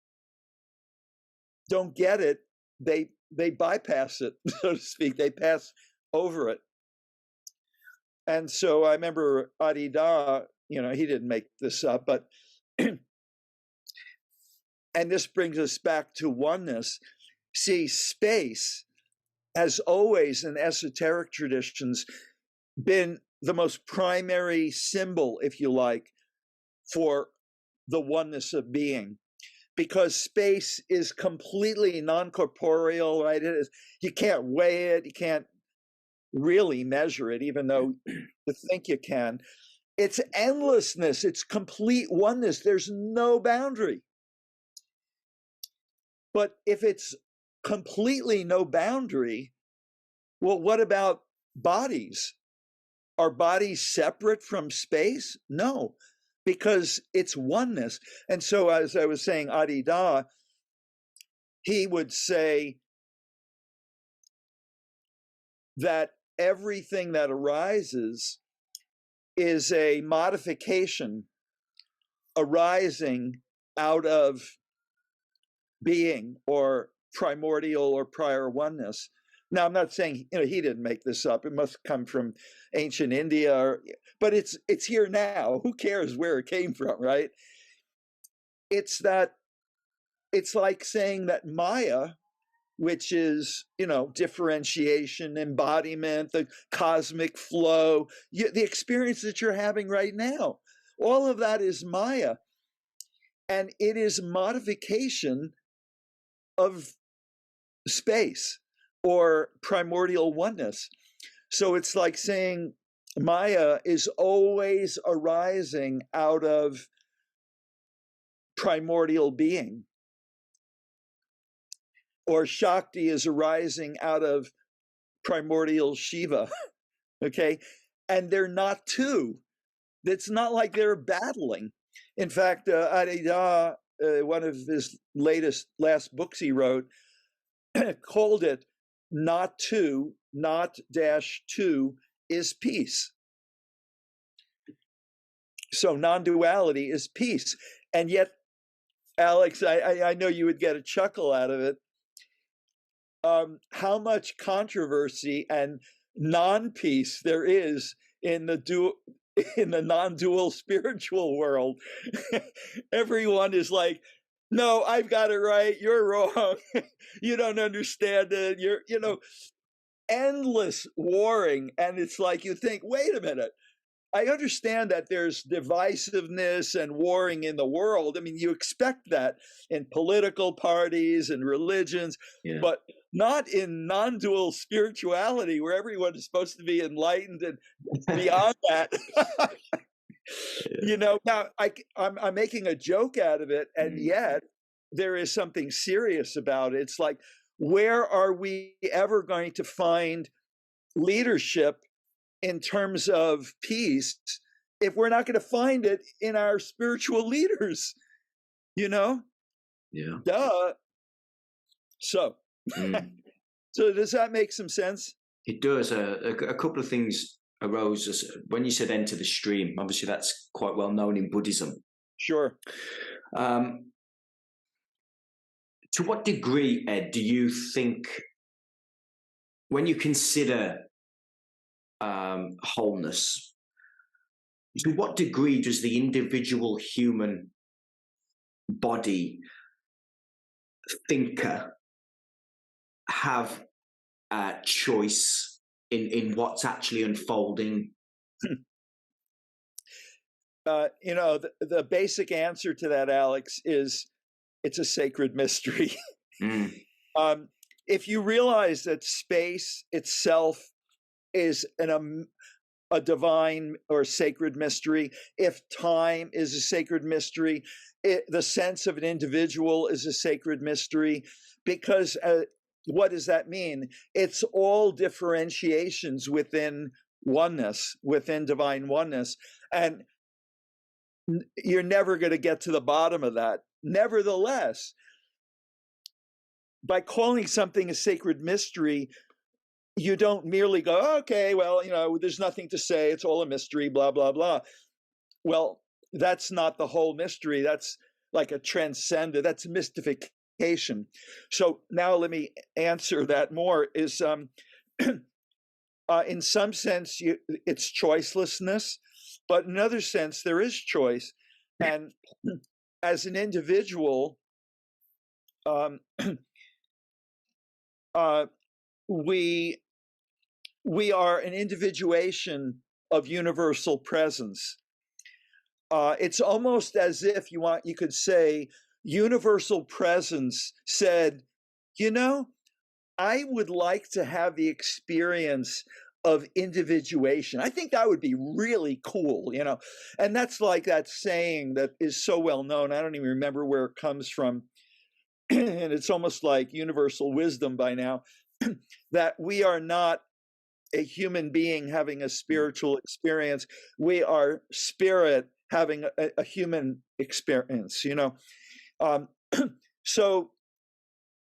get it. They bypass it, so to speak. They pass over it. And so I remember Adida, you know, he didn't make this up, but and this brings us back to oneness. See, space has always in esoteric traditions been the most primary symbol, if you like, for the oneness of being, because space is completely non-corporeal, right? It is, you can't weigh it, you can't really measure it, even though you think you can. It's endlessness, it's complete oneness, there's no boundary. But if it's completely no boundary, well, what about bodies? Are bodies separate from space? No, because it's oneness. And so, as I was saying, Adida, he would say that everything that arises is a modification arising out of being or primordial or prior oneness. Now, I'm not saying, you know, he didn't make this up. It must come from ancient India, but it's here now. Who cares where it came from, right? It's that, it's like saying that Maya, which is, you know, differentiation, embodiment, the cosmic flow, the experience that you're having right now, all of that is Maya. And it is modification of space or primordial oneness. So it's like saying Maya is always arising out of primordial being, or Shakti is arising out of primordial Shiva, okay? And they're not two. It's not like they're battling. In fact, Adida, one of his last books he wrote, called it not two, not dash two is peace. So non-duality is peace. And yet, Alex, I know you would get a chuckle out of it. How much controversy and non-peace there is in the non-dual spiritual world. Everyone is like, no, I've got it right, you're wrong. You don't understand it. You're, endless warring. And it's like, you think, wait a minute, I understand that there's divisiveness and warring in the world. I mean, you expect that in political parties and religions, but not in non-dual spirituality, where everyone is supposed to be enlightened and beyond that. Now I'm making a joke out of it, and yet there is something serious about it. It's like, where are we ever going to find leadership in terms of peace if we're not going to find it in our spiritual leaders? Duh. So so does that make some sense? It does. A couple of things arose when you said enter the stream. Obviously that's quite well known in Buddhism. Sure. To what degree, Ed, do you think, when you consider wholeness, to what degree does the individual human body thinker have a choice in what's actually unfolding? The basic answer to that, Alex, is it's a sacred mystery. If you realize that space itself is a divine or sacred mystery, if time is a sacred mystery, the sense of an individual is a sacred mystery, because what does that mean? It's all differentiations within oneness, within divine oneness. And you're never going to get to the bottom of that. Nevertheless, by calling something a sacred mystery, you don't merely go, okay, well, there's nothing to say, it's all a mystery, blah, blah, blah. Well, that's not the whole mystery. That's like a transcendent, that's mystification. So now let me answer that more, is in some sense, it's choicelessness, but in another sense, there is choice. And as an individual, we are an individuation of universal presence. It's almost as if you could say universal presence said, I would like to have the experience of individuation. I think that would be really cool, and that's like that saying that is so well known. I don't even remember where it comes from. And it's almost like universal wisdom by now, that we are not a human being having a spiritual experience. We are spirit having a human experience, So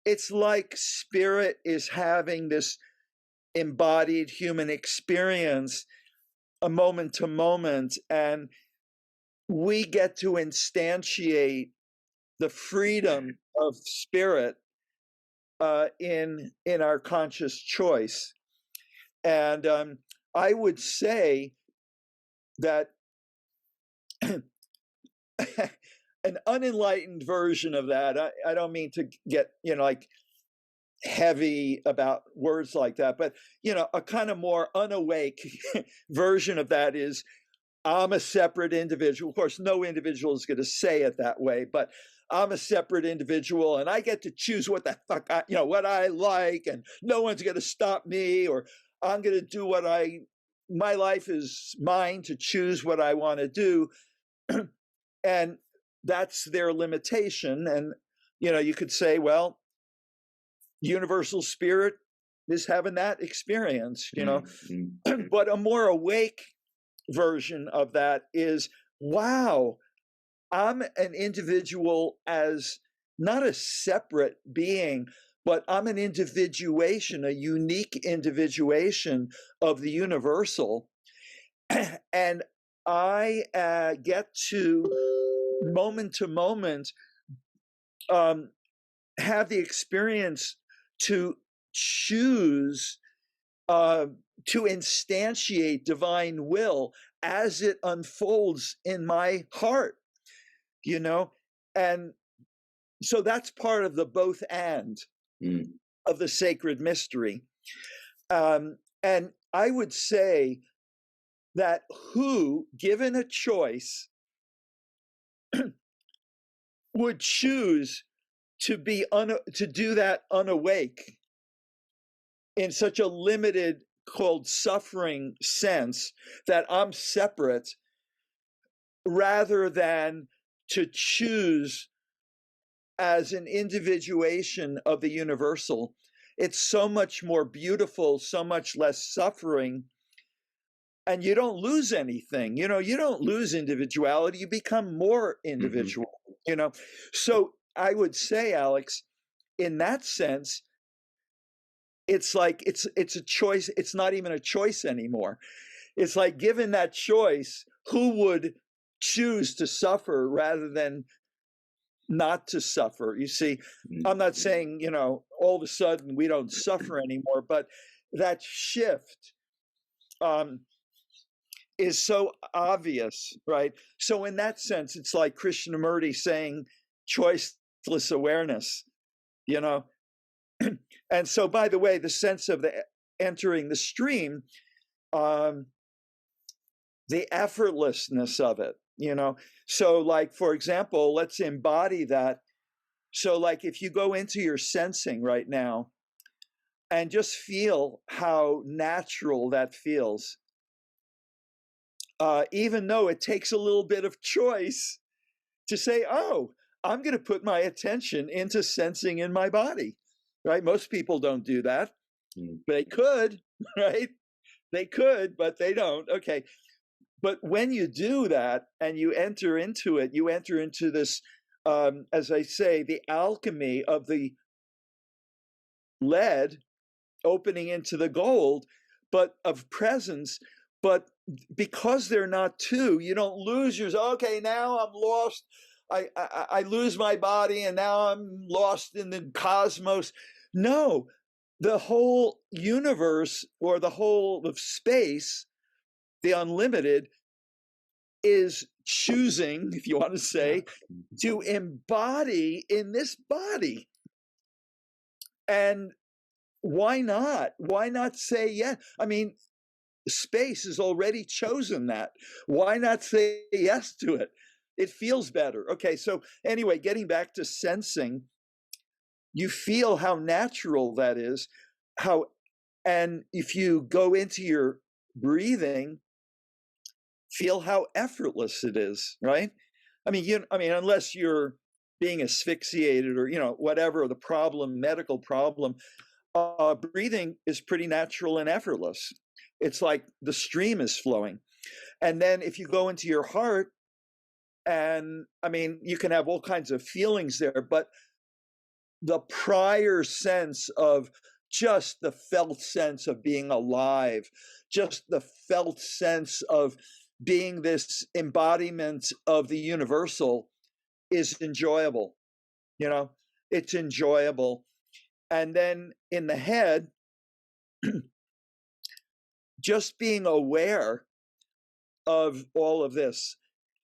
it's like spirit is having this embodied human experience a moment to moment, and we get to instantiate the freedom of spirit in our conscious choice. And I would say that an unenlightened version of that, I don't mean to get like heavy about words like that, but a kind of more unawake version of that is, I'm a separate individual. Of course, no individual is going to say it that way, but I'm a separate individual and I get to choose what the fuck what I like, and no one's going to stop me, or I'm going to do my life is mine to choose what I want to do. And that's their limitation. And, you could say, well, universal spirit is having that experience, but a more awake version of that is, wow, I'm an individual as not a separate being, but I'm an individuation, a unique individuation of the universal. And I get to moment to moment have the experience to choose to instantiate divine will as it unfolds in my heart, you know? And so that's part of the both and of the sacred mystery. And I would say that who, given a choice, would choose to be to do that unawake in such a limited, called suffering sense, that I'm separate, rather than to choose as an individuation of the universal. It's so much more beautiful, so much less suffering, and you don't lose anything. You know, you don't lose individuality, you become more individual, you know. So I would say, Alex, in that sense, it's like it's a choice. It's not even a choice anymore. It's like, given that choice, who would choose to suffer rather than not to suffer? You see, I'm not saying, you know, all of a sudden we don't suffer anymore, but that shift is so obvious, right? So in that sense, it's like Krishnamurti saying choiceless awareness, you know. And so, by the way, the sense of the entering the stream, the effortlessness of it, you know. So, like, for example, let's embody that. So, like, if you go into your sensing right now and just feel how natural that feels, even though it takes a little bit of choice to say, oh, I'm going to put my attention into sensing in my body, right? Most people don't do that. They could, right? They could, but they don't. Okay. But when you do that and you enter into it, you enter into this, as I say, the alchemy of the lead opening into the gold, but of presence. But because they're not two, you don't lose yours. Okay, now I'm lost. I lose my body and now I'm lost in the cosmos. No, the whole universe, or the whole of space, the unlimited, is choosing, if you want to say, to embody in this body. And why not? Why not say, yeah? I mean, space has already chosen that. Why not say yes to it? It feels better. Okay, so anyway, getting back to sensing, you feel how natural that is, how, and if you go into your breathing, feel how effortless it is, right? I mean, unless you're being asphyxiated or, you know, whatever the problem, medical problem, breathing is pretty natural and effortless. It's like the stream is flowing. And then if you go into your heart, and I mean, you can have all kinds of feelings there, but the prior sense of just the felt sense of being alive, just the felt sense of being this embodiment of the universal is enjoyable. You know, it's enjoyable. And then in the head, just being aware of all of this,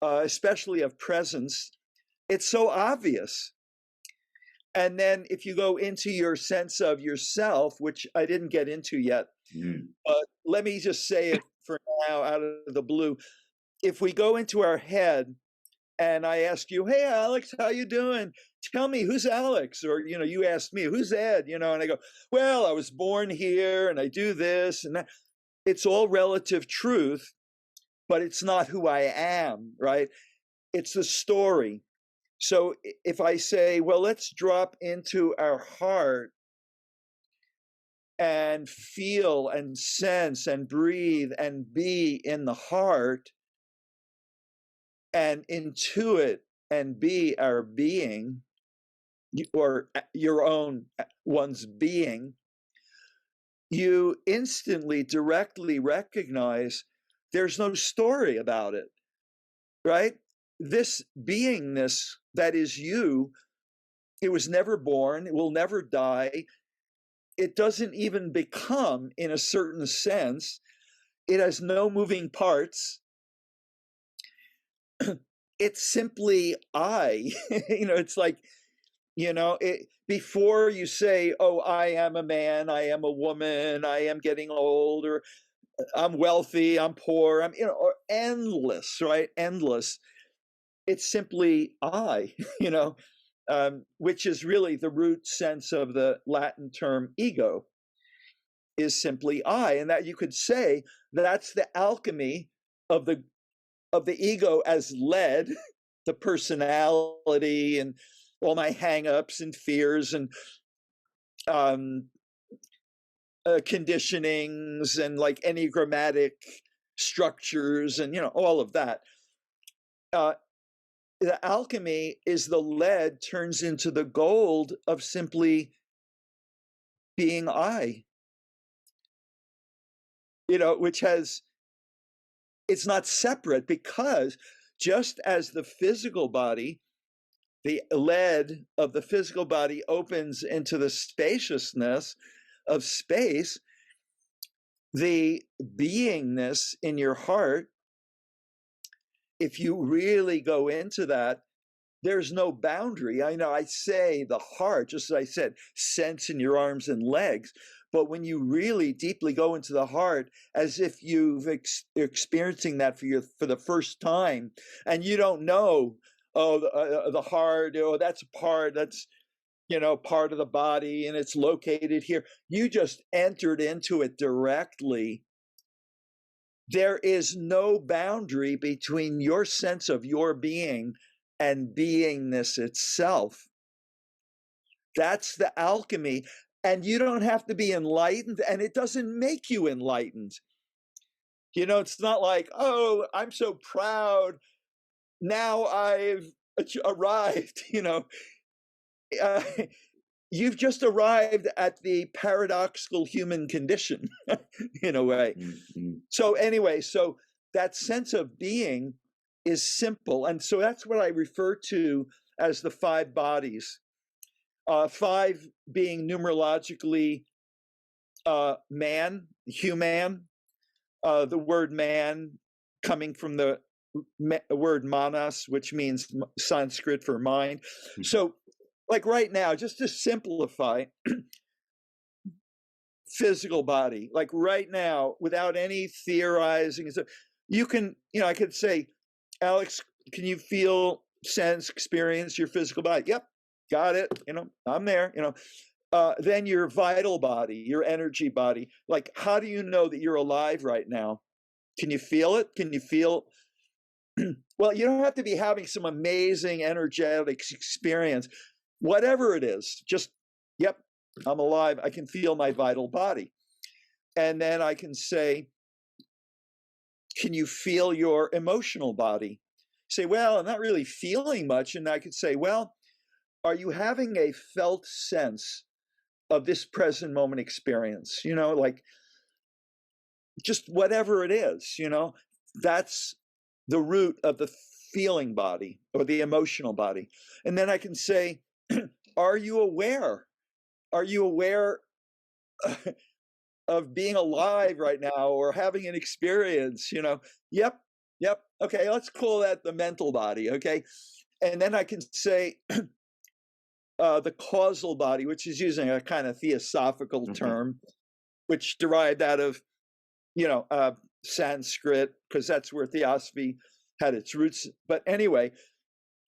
especially of presence, it's so obvious. And then if you go into your sense of yourself, which I didn't get into yet, but let me just say it for now out of the blue. If we go into our head and I ask you, hey, Alex, how you doing? Tell me, who's Alex? Or, you know, you ask me, who's Ed? You know, and I go, well, I was born here and I do this and that. It's all relative truth, but it's not who I am, right? It's the story. So if I say, well, let's drop into our heart and feel and sense and breathe and be in the heart and intuit and be our being, or your own one's being, you instantly, directly recognize there's no story about it, right? This beingness that is you, it was never born, it will never die. It doesn't even become, in a certain sense. It has no moving parts. It's simply I. It's like, before you say, oh, I am a man, I am a woman, I am getting old, or I'm wealthy, I'm poor, or endless, right? Endless. It's simply I, which is really the root sense of the Latin term ego, is simply I. And that you could say that's the alchemy of the ego as lead, the personality and all my hang-ups and fears and conditionings and like enneagrammatic structures and all of that. The alchemy is the lead turns into the gold of simply being I, which it's not separate, because just as the physical body, the lead of the physical body opens into the spaciousness of space, the beingness in your heart, if you really go into that, there's no boundary. I say the heart, just as I said, sense in your arms and legs. But when you really deeply go into the heart, as if you're experiencing that for the first time, and you don't know, the heart, that's a part, that's part of the body, and it's located here. You just entered into it directly. There is no boundary between your sense of your being and beingness itself. That's the alchemy. And you don't have to be enlightened, and it doesn't make you enlightened. It's not like, oh, I'm so proud, now I've arrived. You've just arrived at the paradoxical human condition in a way. Mm-hmm. So anyway, so that sense of being is simple. And so that's what I refer to as the 5 bodies. 5 being numerologically man, human, the word man coming from the word manas, which means Sanskrit for mind. Mm-hmm. So like right now, just to simplify, physical body, like right now, without any theorizing, so you can, I could say, Alex, can you feel, sense, experience your physical body? Yep, got it. I'm there. Then your vital body, your energy body. Like, how do you know that you're alive right now? Can you feel it? Can you feel? Well, you don't have to be having some amazing energetic experience. Whatever it is, just, yep, I'm alive. I can feel my vital body. And then I can say, can you feel your emotional body? Say, well, I'm not really feeling much. And I could say, well, are you having a felt sense of this present moment experience? Like just whatever it is, that's the root of the feeling body or the emotional body. And then I can say, are you aware? Are you aware of being alive right now or having an experience? Yep. Okay, let's call that the mental body. Okay. And then I can say the causal body, which is using a kind of theosophical term, which derived out of, Sanskrit, because that's where theosophy had its roots. But anyway,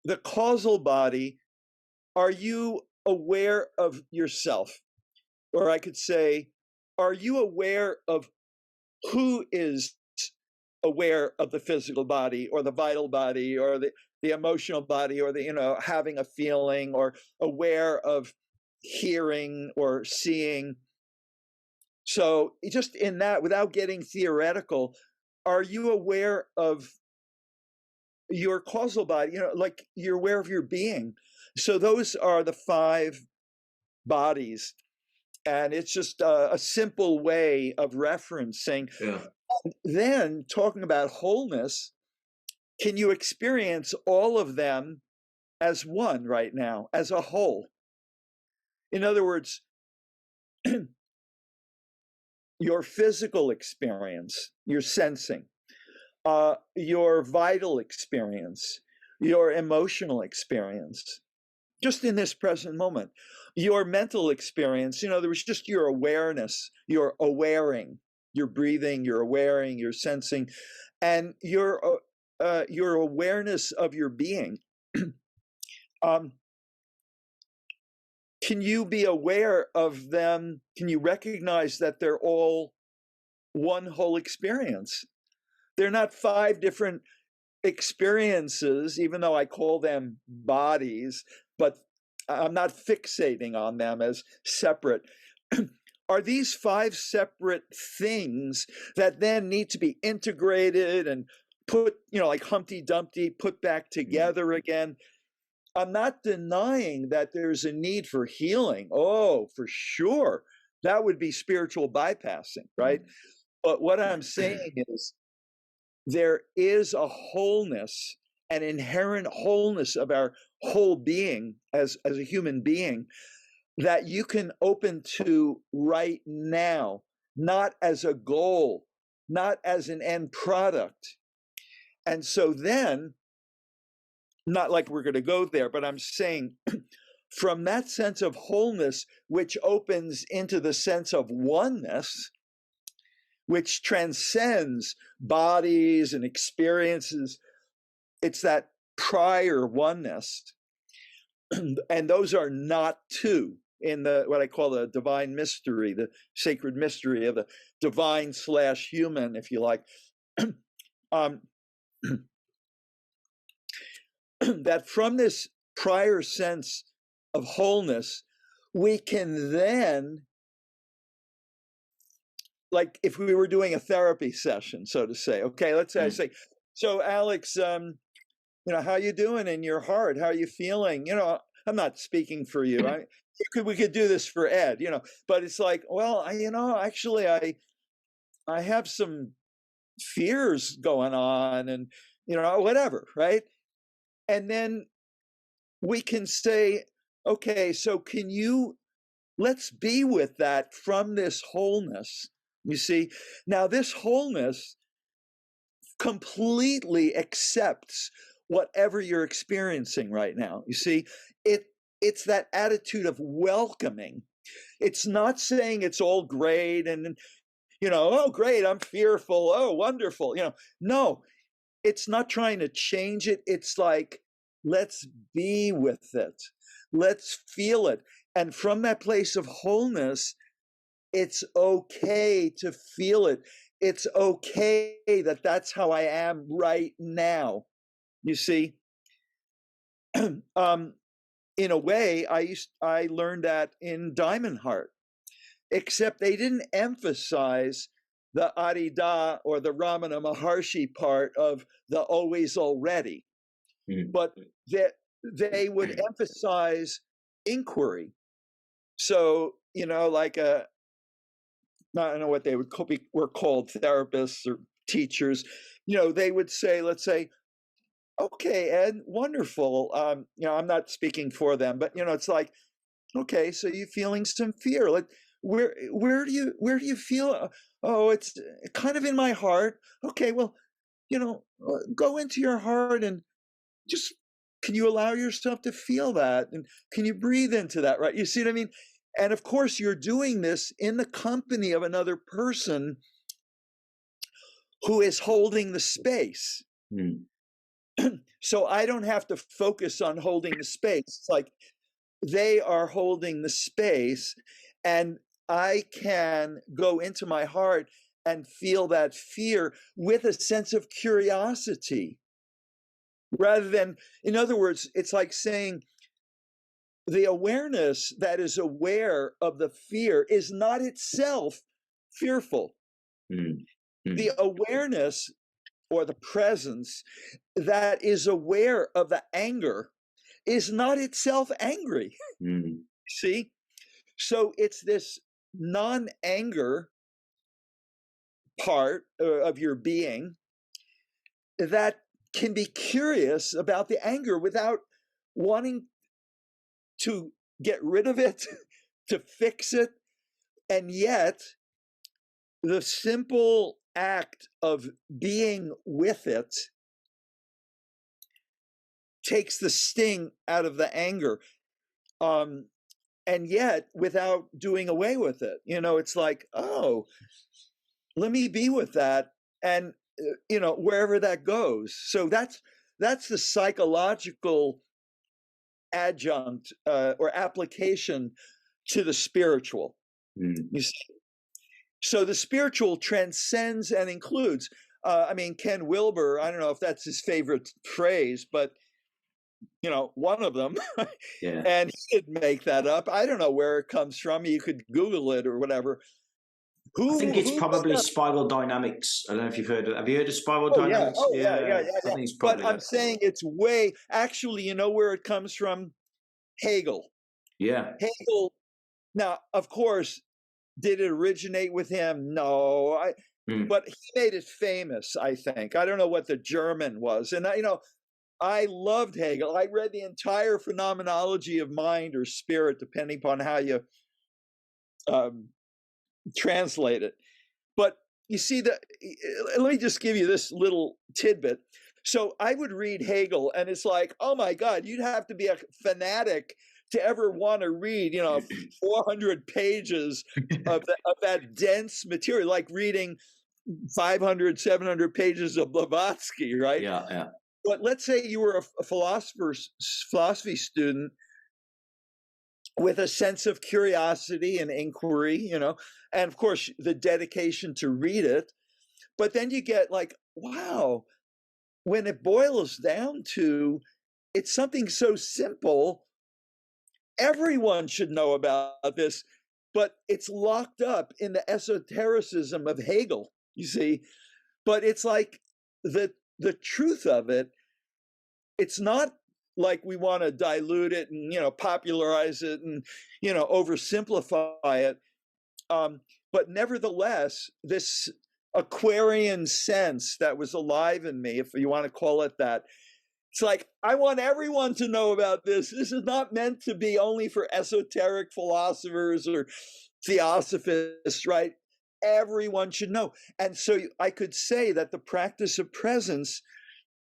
the causal body, are you aware of yourself? Or I could say, are you aware of who is aware of the physical body or the vital body or the emotional body or the, having a feeling or aware of hearing or seeing? So just in that, without getting theoretical, are you aware of your causal body? Like you're aware of your being. So those are the 5 bodies. And it's just a simple way of referencing. Yeah. Then talking about wholeness, can you experience all of them as one right now, as a whole? In other words, your physical experience, your sensing, your vital experience, your emotional experience, just in this present moment, your mental experience, you know, there was just your awareness, your awaring, your breathing, your awaring, your sensing, and your awareness of your being. um, can you be aware of them? Can you recognize that they're all one whole experience? They're not 5 different experiences, even though I call them bodies, but I'm not fixating on them as separate. Are these 5 separate things that then need to be integrated and put, you know, like Humpty Dumpty, put back together again? I'm not denying that there's a need for healing. Oh, for sure. That would be spiritual bypassing, right? But what I'm saying is there is a wholeness, an inherent wholeness of our whole being as a human being that you can open to right now, not as a goal, not as an end product. And so then, not like we're going to go there, but I'm saying from that sense of wholeness, which opens into the sense of oneness, which transcends bodies and experiences, it's that prior oneness. And those are not 2 in the what I call the divine mystery, the sacred mystery of the divine / human, if you like. That from this prior sense of wholeness, we can then, like if we were doing a therapy session, so to say, okay, let's say I say, so Alex, you know, how you doing in your heart? How are you feeling? You know, I'm not speaking for you. We could do this for Ed, you know, but it's like, well, you know, actually I have some fears going on and, you know, whatever, right? And then we can say, okay, so let's be with that from this wholeness. You see, now this wholeness completely accepts whatever you're experiencing right now. You see, it's that attitude of welcoming. It's not saying it's all great and, you know, oh, great, I'm fearful. Oh, wonderful. You know, no, it's not trying to change it. It's like, let's be with it. Let's feel it. And from that place of wholeness, it's okay to feel it. It's okay that that's how I am right now. You see, in a way, I learned that in Diamond Heart, except they didn't emphasize the Adida or the Ramana Maharshi part of the always already, but that they would emphasize inquiry. So, you know, like I don't know what they were called, therapists or teachers, you know, they would say, let's say, okay, Ed, wonderful. You know, I'm not speaking for them, but you know, it's like, okay, so you're feeling some fear. Like, where do you feel? Oh, it's kind of in my heart. Okay, well, you know, go into your heart and just can you allow yourself to feel that, and can you breathe into that? Right? You see what I mean? And of course, you're doing this in the company of another person who is holding the space. So I don't have to focus on holding the space. It's like they are holding the space, and I can go into my heart and feel that fear with a sense of curiosity. Rather than, in other words, it's like saying the awareness that is aware of the fear is not itself fearful. The awareness or the presence that is aware of the anger is not itself angry. See? So it's this non-anger part of your being that can be curious about the anger without wanting to get rid of it, to fix it. And yet, the simple act of being with it takes the sting out of the anger. And yet, without doing away with it, it's like, oh, let me be with that, and wherever that goes. So that's the psychological adjunct or application to the spiritual. You see? So the spiritual transcends and includes. Ken Wilber, I don't know if that's his favorite phrase, but one of them. Yeah. And he didn't make that up. I don't know where it comes from. You could Google it or whatever. I think it's probably spiral dynamics. I don't know if you've heard of it. Have you heard of spiral dynamics? Yeah. I think it's probably but I'm saying it's way, actually, where it comes from? Hegel. Yeah. Hegel. Now, of course, did it originate with him? No. But he made it famous, I think. I don't know what the German was. And, I loved Hegel. I read the entire Phenomenology of Mind or Spirit, depending upon how you translate it. But you see, let me just give you this little tidbit. So I would read Hegel, and it's like, oh my God, you'd have to be a fanatic to ever want to read, 400 pages of that dense material, like reading 500, 700 pages of Blavatsky, right? Yeah. But let's say you were a philosophy student with a sense of curiosity and inquiry, and of course the dedication to read it. But then you get like, wow, when it boils down to, it's something so simple, everyone should know about this, but it's locked up in the esotericism of Hegel, you see. But it's like the truth of it, it's not like we want to dilute it and popularize it and oversimplify it, but nevertheless, this Aquarian sense that was alive in me, if you want to call it that, it's like, I want everyone to know about this. This is not meant to be only for esoteric philosophers or theosophists, right? Everyone should know. And so I could say that the practice of presence,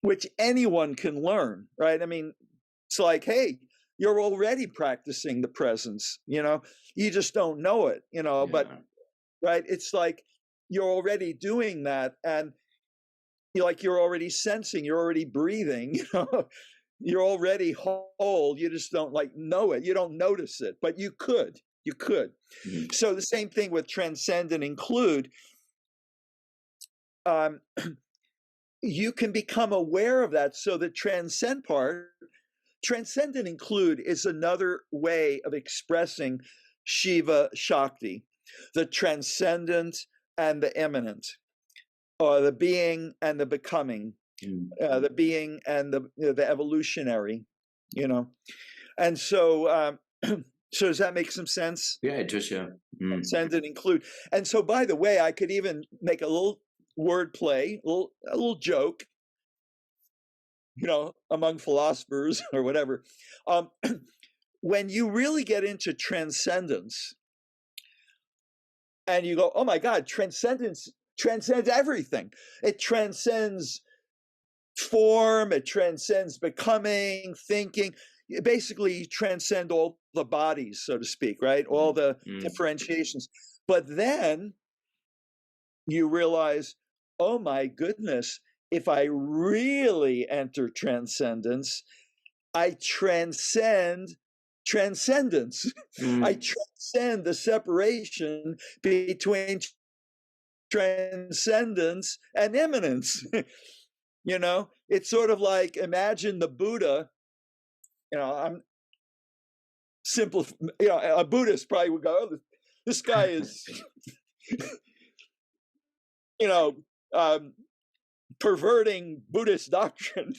which anyone can learn, right? It's like, hey, you're already practicing the presence, you just don't know it, but, right? It's like, you're already doing that, and you're already sensing, you're already breathing, you're already whole, you just don't know it, you don't notice it, but you could. So the same thing with transcend and include. You can become aware of that. So the transcend and include is another way of expressing Shiva Shakti, the transcendent and the immanent, or the being and the becoming, the being and the evolutionary, And so, so does that make some sense? Yeah, it does, yeah. Transcend and include. And so, by the way, I could even make a little word play, a little joke, among philosophers or whatever. When you really get into transcendence and you go, oh my God, transcendence transcends everything. It transcends form, it transcends becoming, thinking. It basically transcend all the bodies, so to speak, right? All the differentiations. But then you realize, oh my goodness, if I really enter transcendence, I transcend transcendence. I transcend the separation between transcendence and immanence. It's sort of like, imagine the Buddha. I'm simple. A Buddhist probably would go, oh, this guy is perverting Buddhist doctrine,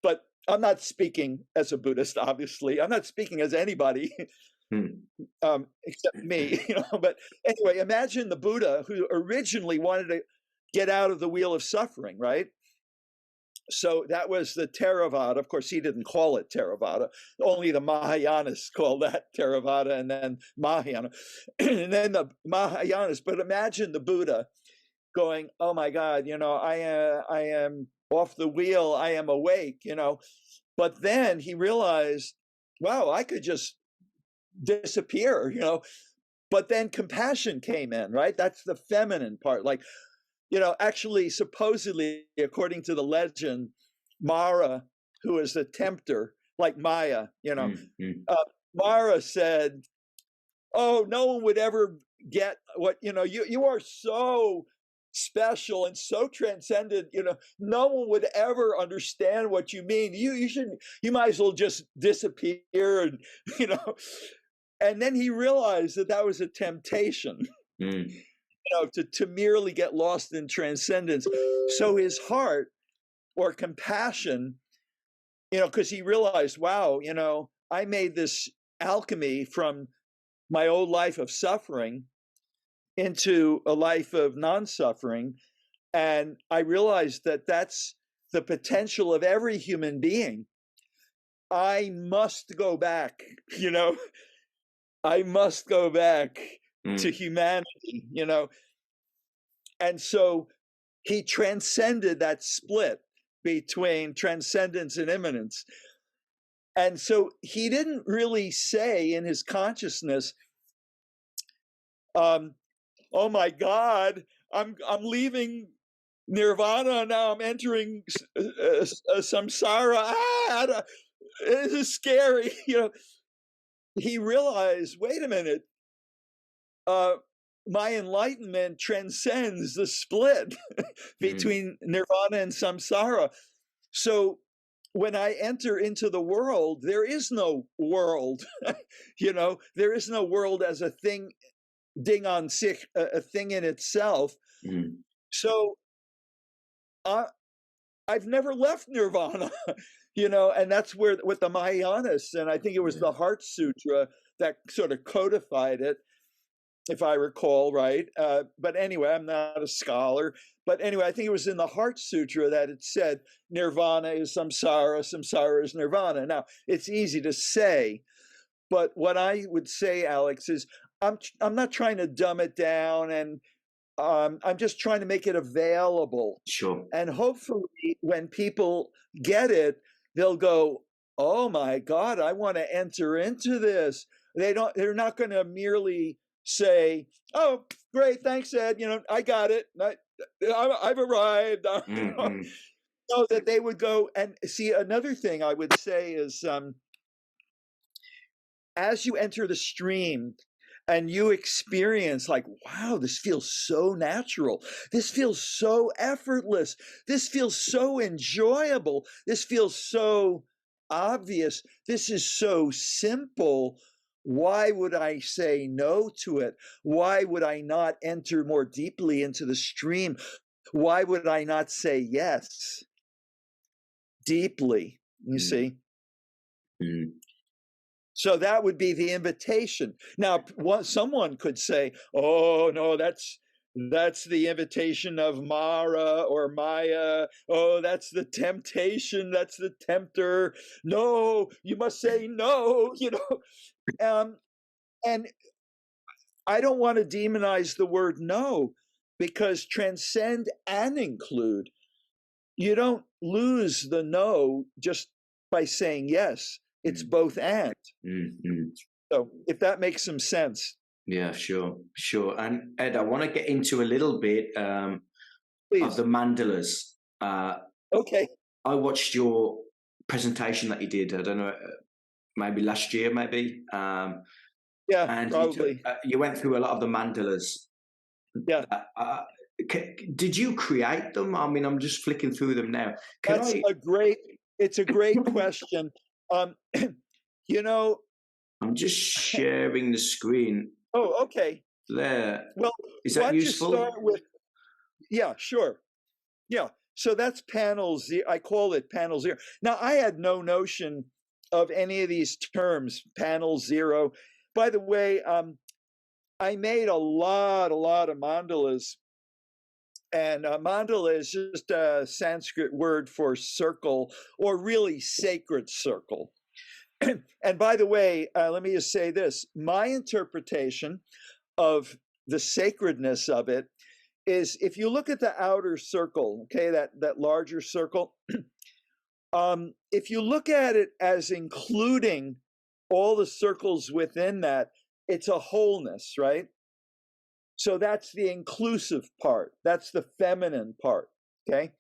but I'm not speaking as a Buddhist, obviously. I'm not speaking as anybody except me, But anyway, imagine the Buddha who originally wanted to get out of the wheel of suffering, right? So that was the Theravada. Of course, he didn't call it Theravada. Only the Mahayanas call that Theravada, and then Mahayana, and then the Mahayanas. But imagine the Buddha going, "Oh my God, I am off the wheel. I am awake." But then he realized, "Wow, I could just disappear." But then compassion came in, right? That's the feminine part. Like, actually, supposedly, according to the legend, Mara, who is the tempter, like Maya, Mara said, "Oh, no one would ever get what, you are so special and so transcendent, no one would ever understand what you mean. You might as well just disappear." And, and then he realized that that was a temptation. To merely get lost in transcendence. So his heart or compassion, because he realized, wow, I made this alchemy from my old life of suffering into a life of non-suffering. And I realized that that's the potential of every human being. I must go back, I must go back to humanity, And so he transcended that split between transcendence and immanence. And so he didn't really say in his consciousness, "Oh my God, I'm leaving nirvana now. I'm entering samsara. This is scary." He realized, wait a minute, my enlightenment transcends the split between nirvana and samsara. So when I enter into the world, there is no world. There is no world as a thing, ding on sich, a thing in itself. So I've never left nirvana, and that's where with the Mahayanas, and I think it was the Heart Sutra that sort of codified it, if I recall right. But anyway, I'm not a scholar. But anyway, I think it was in the Heart Sutra that it said nirvana is samsara, samsara is nirvana. Now, it's easy to say, but what I would say, Alex, is I'm not trying to dumb it down, and I'm just trying to make it available. Sure. And hopefully when people get it, they'll go, "Oh my God, I want to enter into this." They're not going to merely say, "Oh, great, thanks, Ed. I got it. I've arrived." So that they would go and see. Another thing I would say is, as you enter the stream and you experience like, wow, this feels so natural. This feels so effortless. This feels so enjoyable. This feels so obvious. This is so simple. Why would I say no to it? Why would I not enter more deeply into the stream? Why would I not say yes deeply? You see? So that would be the invitation. Now, someone could say, "Oh no, that's the invitation of Mara or Maya. Oh, that's the temptation. That's the tempter. No, you must say no." And I don't want to demonize the word no, because transcend and include. You don't lose the no just by saying yes. It's both and. So if that makes some sense. Yeah, sure. And Ed, I want to get into a little bit of the mandalas. Okay. I watched your presentation that you did. I don't know, maybe last year, maybe. Yeah, and probably. You went through a lot of the mandalas. Yeah. Did you create them? I mean, I'm just flicking through them now. It's a great question. I'm just sharing the screen. Oh, okay. There. Well, is that useful? Yeah, sure. Yeah. So that's panel zero. I call it panel zero. Now, I had no notion of any of these terms, panel zero. By the way, I made a lot of mandalas. And mandala is just a Sanskrit word for circle, or really sacred circle. And by the way, let me just say this. My interpretation of the sacredness of it is, if you look at the outer circle, okay, that larger circle, if you look at it as including all the circles within that, it's a wholeness, right? So that's the inclusive part. That's the feminine part, okay?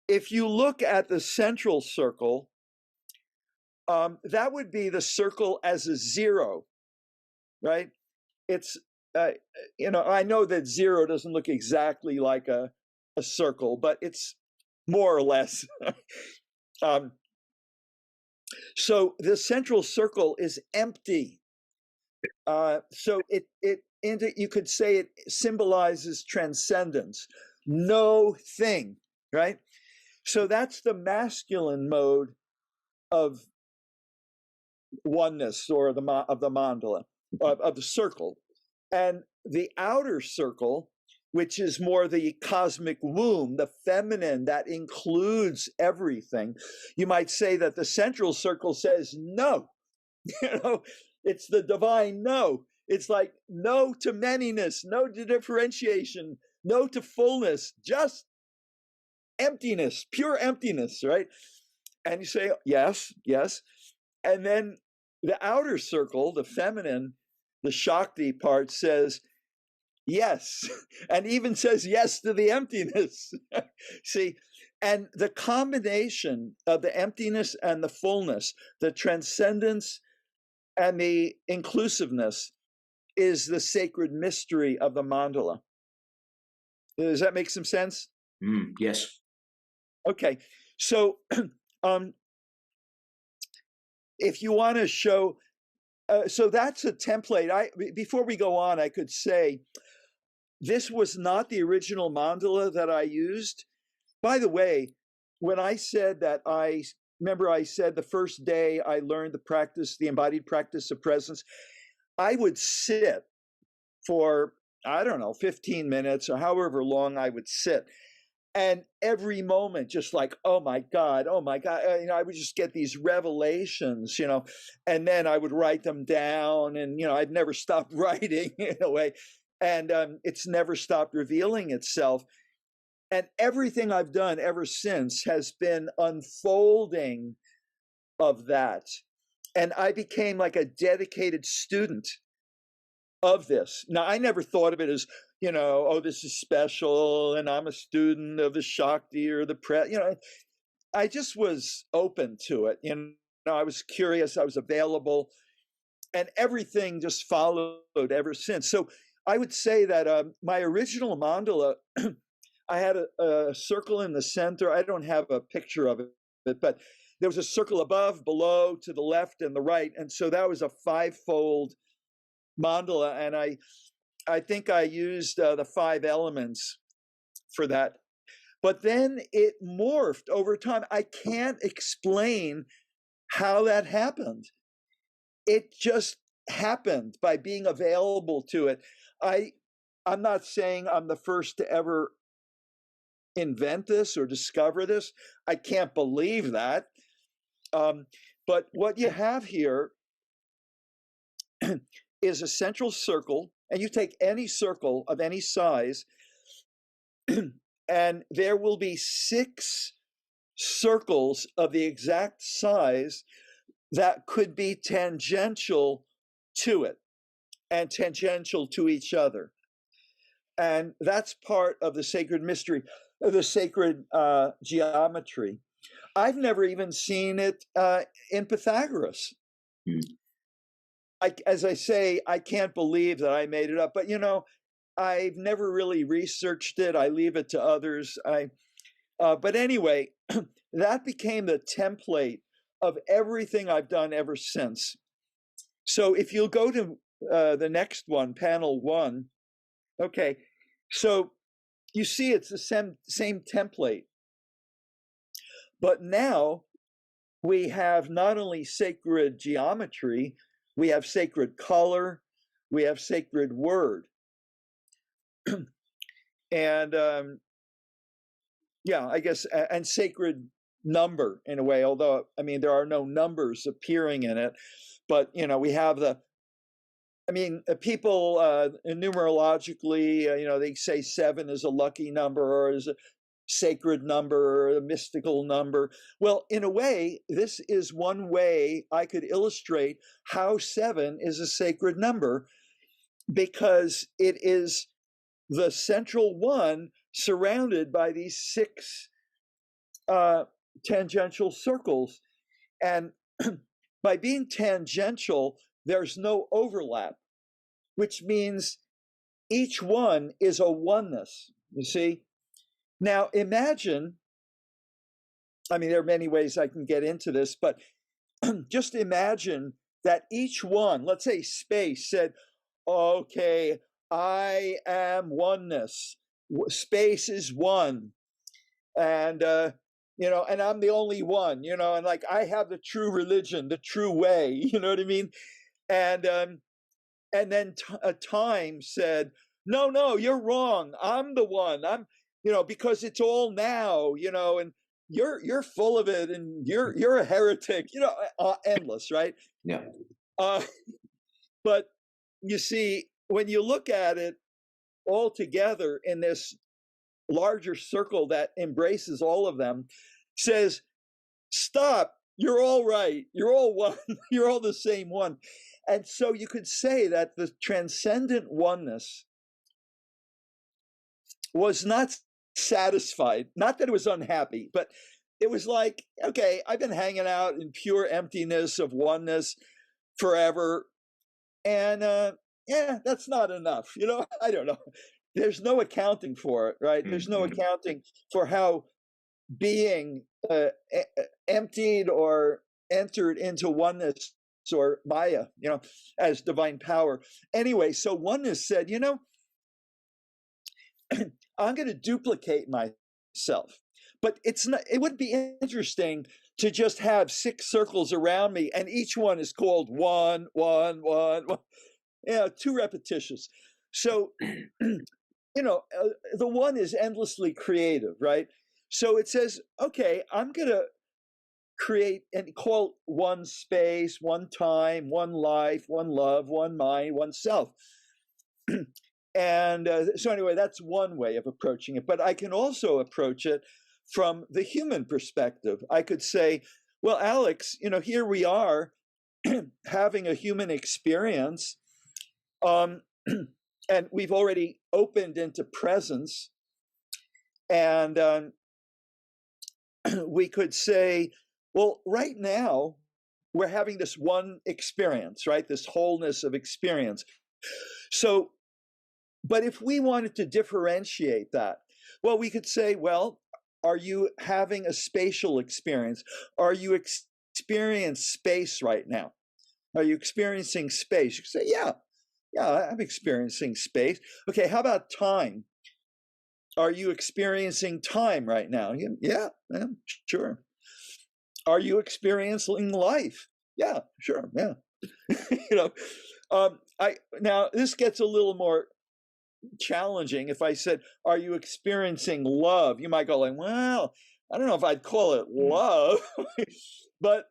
If you look at the central circle, that would be the circle as a zero, right? It's, I know that zero doesn't look exactly like a circle, but it's more or less. So the central circle is empty. So you could say it symbolizes transcendence, no thing, right? So that's the masculine mode of oneness, or of the mandala, of the circle. And the outer circle, which is more the cosmic womb, the feminine that includes everything, you might say that the central circle says no. It's the divine no. It's like no to manyness, no to differentiation, no to fullness, just emptiness, pure emptiness, right? And you say, yes, yes. And then the outer circle, the feminine, the Shakti part, says yes, and even says yes to the emptiness. See, and the combination of the emptiness and the fullness, the transcendence and the inclusiveness, is the sacred mystery of the mandala. Does that make some sense? Yes. Okay, so if you want to show, so that's a template. Before we go on, I could say this was not the original mandala that I used. By the way, when I said that, remember I said the first day I learned the embodied practice of presence, I would sit for, I don't know, 15 minutes or however long I would sit. And every moment, just like, oh my God. I would just get these revelations, and then I would write them down, and, I'd never stop writing in a way. And it's never stopped revealing itself. And everything I've done ever since has been unfolding of that. And I became like a dedicated student of this. Now, I never thought of it as, oh, this is special, and I'm a student of the Shakti or the I just was open to it. I was curious, I was available, and everything just followed ever since. So I would say that my original mandala, I had a circle in the center. I don't have a picture of it, but there was a circle above, below, to the left, and the right. And so that was a five-fold mandala. And I think I used the 5 elements for that. But then it morphed over time. I can't explain how that happened. It just happened by being available to it. I'm not saying I'm the first to ever invent this or discover this. I can't believe that. But what you have here is a central circle, and you take any circle of any size, and there will be 6 circles of the exact size that could be tangential to it and tangential to each other. And that's part of the sacred mystery, the sacred geometry. I've never even seen it in Pythagoras. As I say, I can't believe that I made it up, but I've never really researched it. I leave it to others. But anyway, that became the template of everything I've done ever since. So if you'll go to the next one, panel 1, okay, so you see it's the same template. But now we have not only sacred geometry, we have sacred color, we have sacred word. And yeah, I guess, and sacred number in a way, although, I mean, there are no numbers appearing in it, but, you know, we have the, I mean, people numerologically, you know, they say 7 is a lucky number or is a sacred number or a mystical number. Well, in a way, this is one way I could illustrate how 7 is a sacred number, because it is the central one surrounded by these 6 tangential circles. And by being tangential, there's no overlap, which means each one is a oneness, you see? Now imagine, I mean, there are many ways I can get into this, but just imagine that each one, let's say space, said, okay, I am oneness. Space is one. And, you know, and I'm the only one, you know, and like I have the true religion, the true way, you know what I mean? And then time said, no, you're wrong. I'm the one. I'm, you know, because it's all now, you know, and you're full of it, and you're a heretic, you know, endless, right? Yeah. But you see, when you look at it all together in this larger circle that embraces all of them, says, stop, you're all right, you're all one, you're all the same one. And so you could say that the transcendent oneness was not satisfied, not that it was unhappy, but it was like, okay, I've been hanging out in pure emptiness of oneness forever, and yeah, that's not enough, you know. I don't know, there's no accounting for it, right? There's no accounting for how being emptied or entered into oneness or Maya, you know, as divine power. Anyway, so oneness said, you know, I'm going to duplicate myself, but it's not, it would be interesting to just have 6 circles around me, and each one is called one, yeah, too repetitious. So, you know, the one is endlessly creative, right? So it says, okay, I'm going to create and call one space, one time, one life, one love, one mind, one self. And so anyway, that's one way of approaching it. But I can also approach it from the human perspective. I could say, well, Alex, you know, here we are having a human experience, and we've already opened into presence, and we could say, well, right now we're having this one experience, right? This wholeness of experience. So, but if we wanted to differentiate that, well, we could say, well, are you having a spatial experience? Are you experiencing space right now? Are you experiencing space? You could say, yeah, I'm experiencing space. Okay, how about time? Are you experiencing time right now? Yeah, sure. Are you experiencing life? Yeah, sure, yeah. You know, now this gets a little more challenging. If I said, are you experiencing love? You might go like, well, I don't know if I'd call it love. But,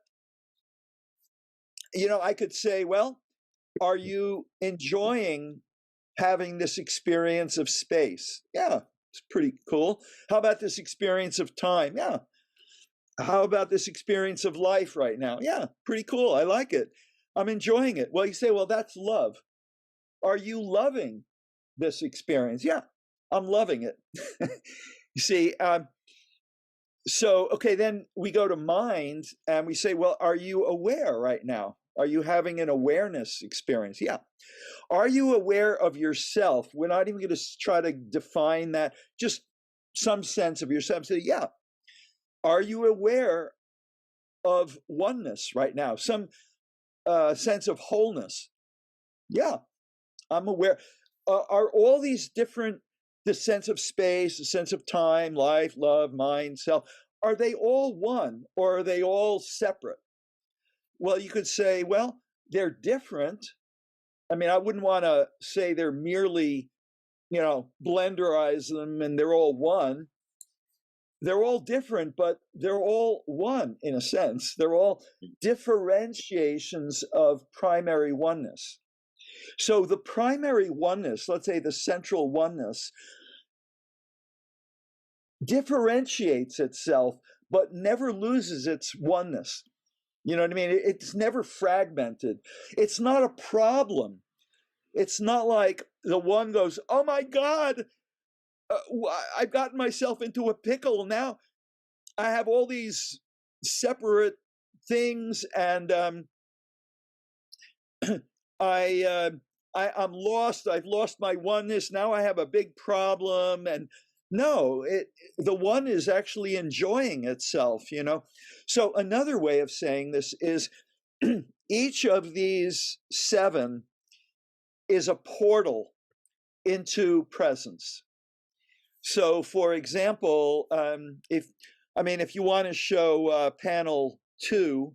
you know, I could say, well, are you enjoying having this experience of space? Yeah, it's pretty cool. How about this experience of time? Yeah. How about this experience of life right now? Yeah, pretty cool. I like it. I'm enjoying it. Well, you say, well, that's love. Are you loving this experience? Yeah, I'm loving it. You see, so, okay, then we go to mind and we say, well, are you aware right now? Are you having an awareness experience? Yeah. Are you aware of yourself? We're not even going to try to define that, just some sense of yourself. Say, yeah. Are you aware of oneness right now? Some sense of wholeness? Yeah, I'm aware. Are all these different, the sense of space, the sense of time, life, love, mind, self, are they all one or are they all separate? Well, you could say, well, they're different. I mean, I wouldn't want to say they're merely, blenderize them and they're all one. They're all different, but they're all one in a sense. They're all differentiations of primary oneness. So the primary oneness, let's say the central oneness, differentiates itself, but never loses its oneness. You know what I mean? It's never fragmented. It's not a problem. It's not like the one goes, oh my God, I've gotten myself into a pickle. Now I have all these separate things, and I'm lost. I've lost my oneness. Now I have a big problem. And no, the one is actually enjoying itself. So another way of saying this is each of these 7 is a portal into presence. So, for example, if you want to show panel 2,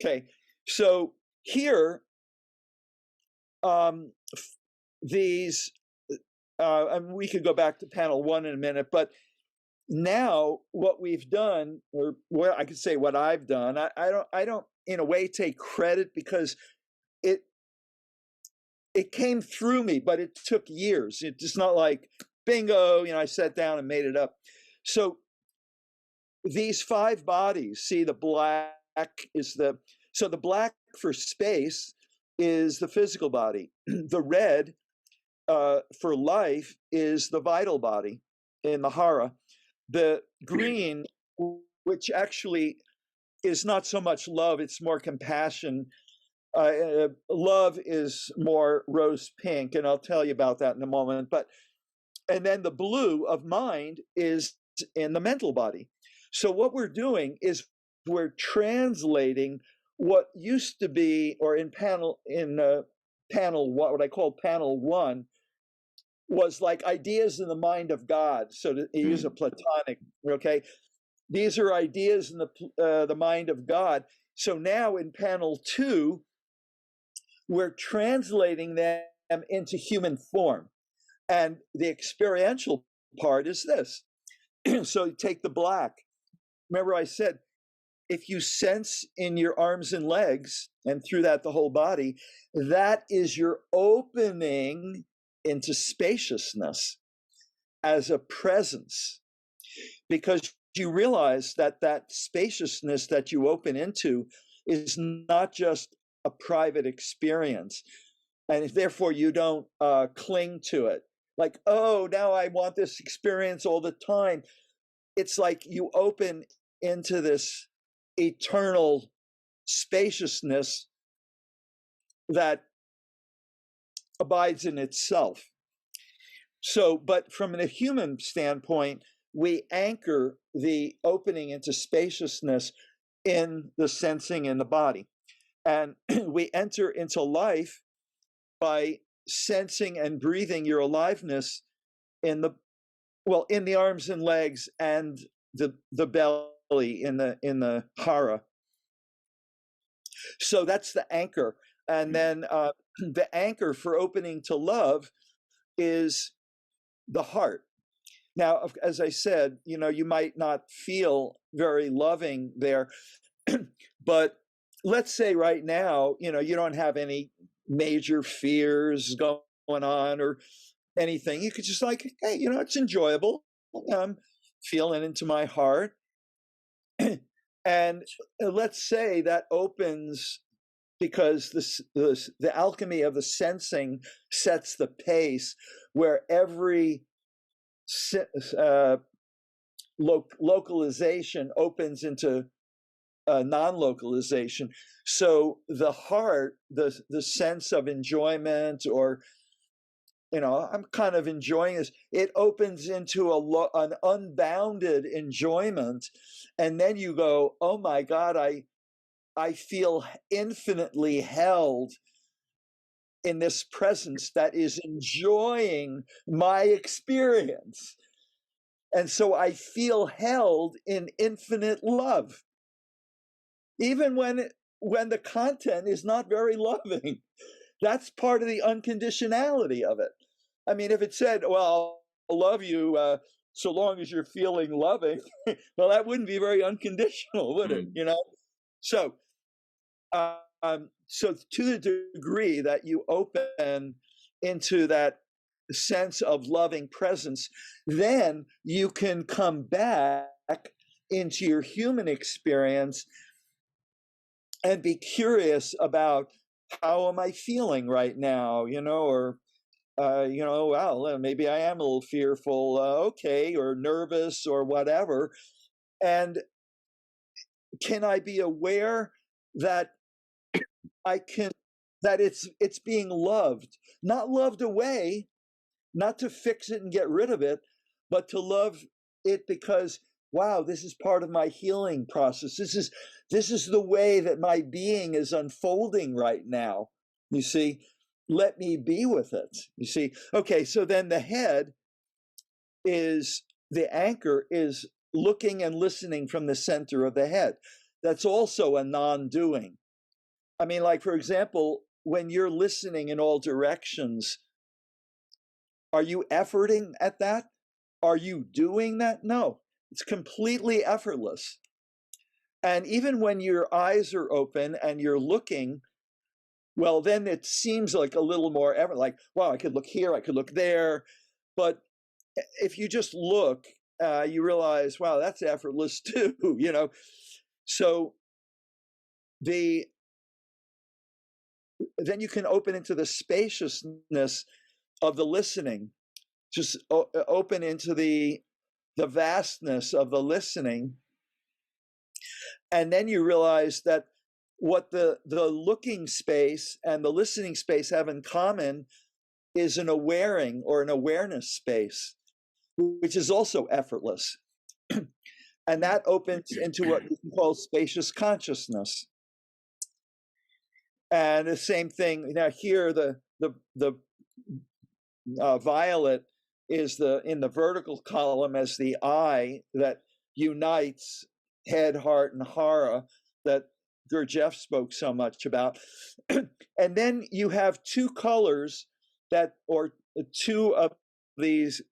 okay. So here, these, we could go back to panel 1 in a minute, but now what we've done, or what I could say what I've done, I don't in a way take credit because it came through me, but it took years. It's not like bingo, I sat down and made it up. So these 5 bodies, see the black is the black for space is the physical body. The red for life is the vital body in the hara. The green, which actually is not so much love, it's more compassion. Love is more rose pink, and I'll tell you about that in a moment. And then the blue of mind is in the mental body. So what we're doing is we're translating what used to be, or in panel what I call panel 1, was like ideas in the mind of God. So to use a Platonic, okay, these are ideas in the mind of God. So now in panel 2, we're translating them into human form. And the experiential part is this. So you take the black. Remember I said, if you sense in your arms and legs, and through that the whole body, that is your opening into spaciousness as a presence. Because you realize that spaciousness that you open into is not just a private experience, and therefore you don't cling to it. Like, oh, now I want this experience all the time. It's like you open into this eternal spaciousness that abides in itself. So, but from a human standpoint, we anchor the opening into spaciousness in the sensing in the body. And we enter into life by sensing and breathing your aliveness in the arms and legs and the belly in the hara. So that's the anchor. And then the anchor for opening to love is the heart. Now, as I said, you might not feel very loving there, but let's say right now, you don't have any major fears going on or anything. You could just like, hey, it's enjoyable. I'm feeling into my heart. And let's say that opens because the alchemy of the sensing sets the pace where every localization opens into non-localization. So the heart, the sense of enjoyment, or I'm kind of enjoying this, it opens into an unbounded enjoyment, and then you go, oh my God, I feel infinitely held in this presence that is enjoying my experience. And so I feel held in infinite love, even when the content is not very loving. That's part of the unconditionality of it. I mean, if it said, well, I'll love you so long as you're feeling loving, well, that wouldn't be very unconditional, would it? You know? So, so to the degree that you open into that sense of loving presence, then you can come back into your human experience and be curious about, how am I feeling right now, you know, or you know, well, maybe I am a little fearful, okay, or nervous or whatever. And can I be aware that that it's being loved, not loved away, not to fix it and get rid of it, but to love it because, wow, this is part of my healing process. This is the way that my being is unfolding right now. You see, let me be with it. You see, okay, so then the head is, the anchor is looking and listening from the center of the head. That's also a non-doing. I mean, like, for example, when you're listening in all directions, are you efforting at that? Are you doing that? No, it's completely effortless. And even when your eyes are open and you're looking, well, then it seems like a little more effort, like, wow, I could look here, I could look there. But if you just look, you realize, wow, that's effortless too, you know? So then you can open into the spaciousness of the listening, just open into the vastness of the listening. And then you realize that what the looking space and the listening space have in common is an awareing or an awareness space, which is also effortless. And that opens into what we can call spacious consciousness. And the same thing now here, the violet is in the vertical column as the I that unites head, heart, and hara that Gurdjieff spoke so much about. And then you have two colors that, or two of these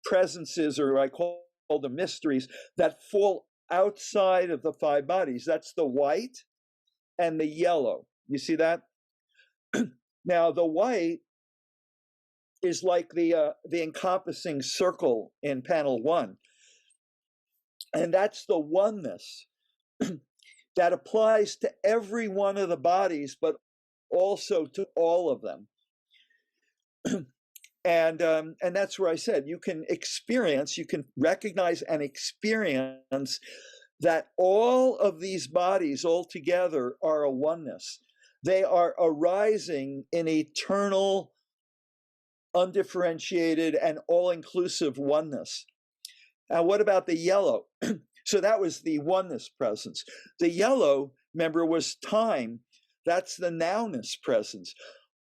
presences, or I call them mysteries, that fall outside of the five bodies. That's the white and the yellow. You see that? Now, the white is like the encompassing circle in panel 1. And that's the oneness that applies to every one of the bodies, but also to all of them. And that's where I said you can recognize and experience that all of these bodies all together are a oneness. They are arising in eternal, undifferentiated, and all-inclusive oneness. Now, what about the yellow? So that was the oneness presence. The yellow, remember, was time. That's the nowness presence.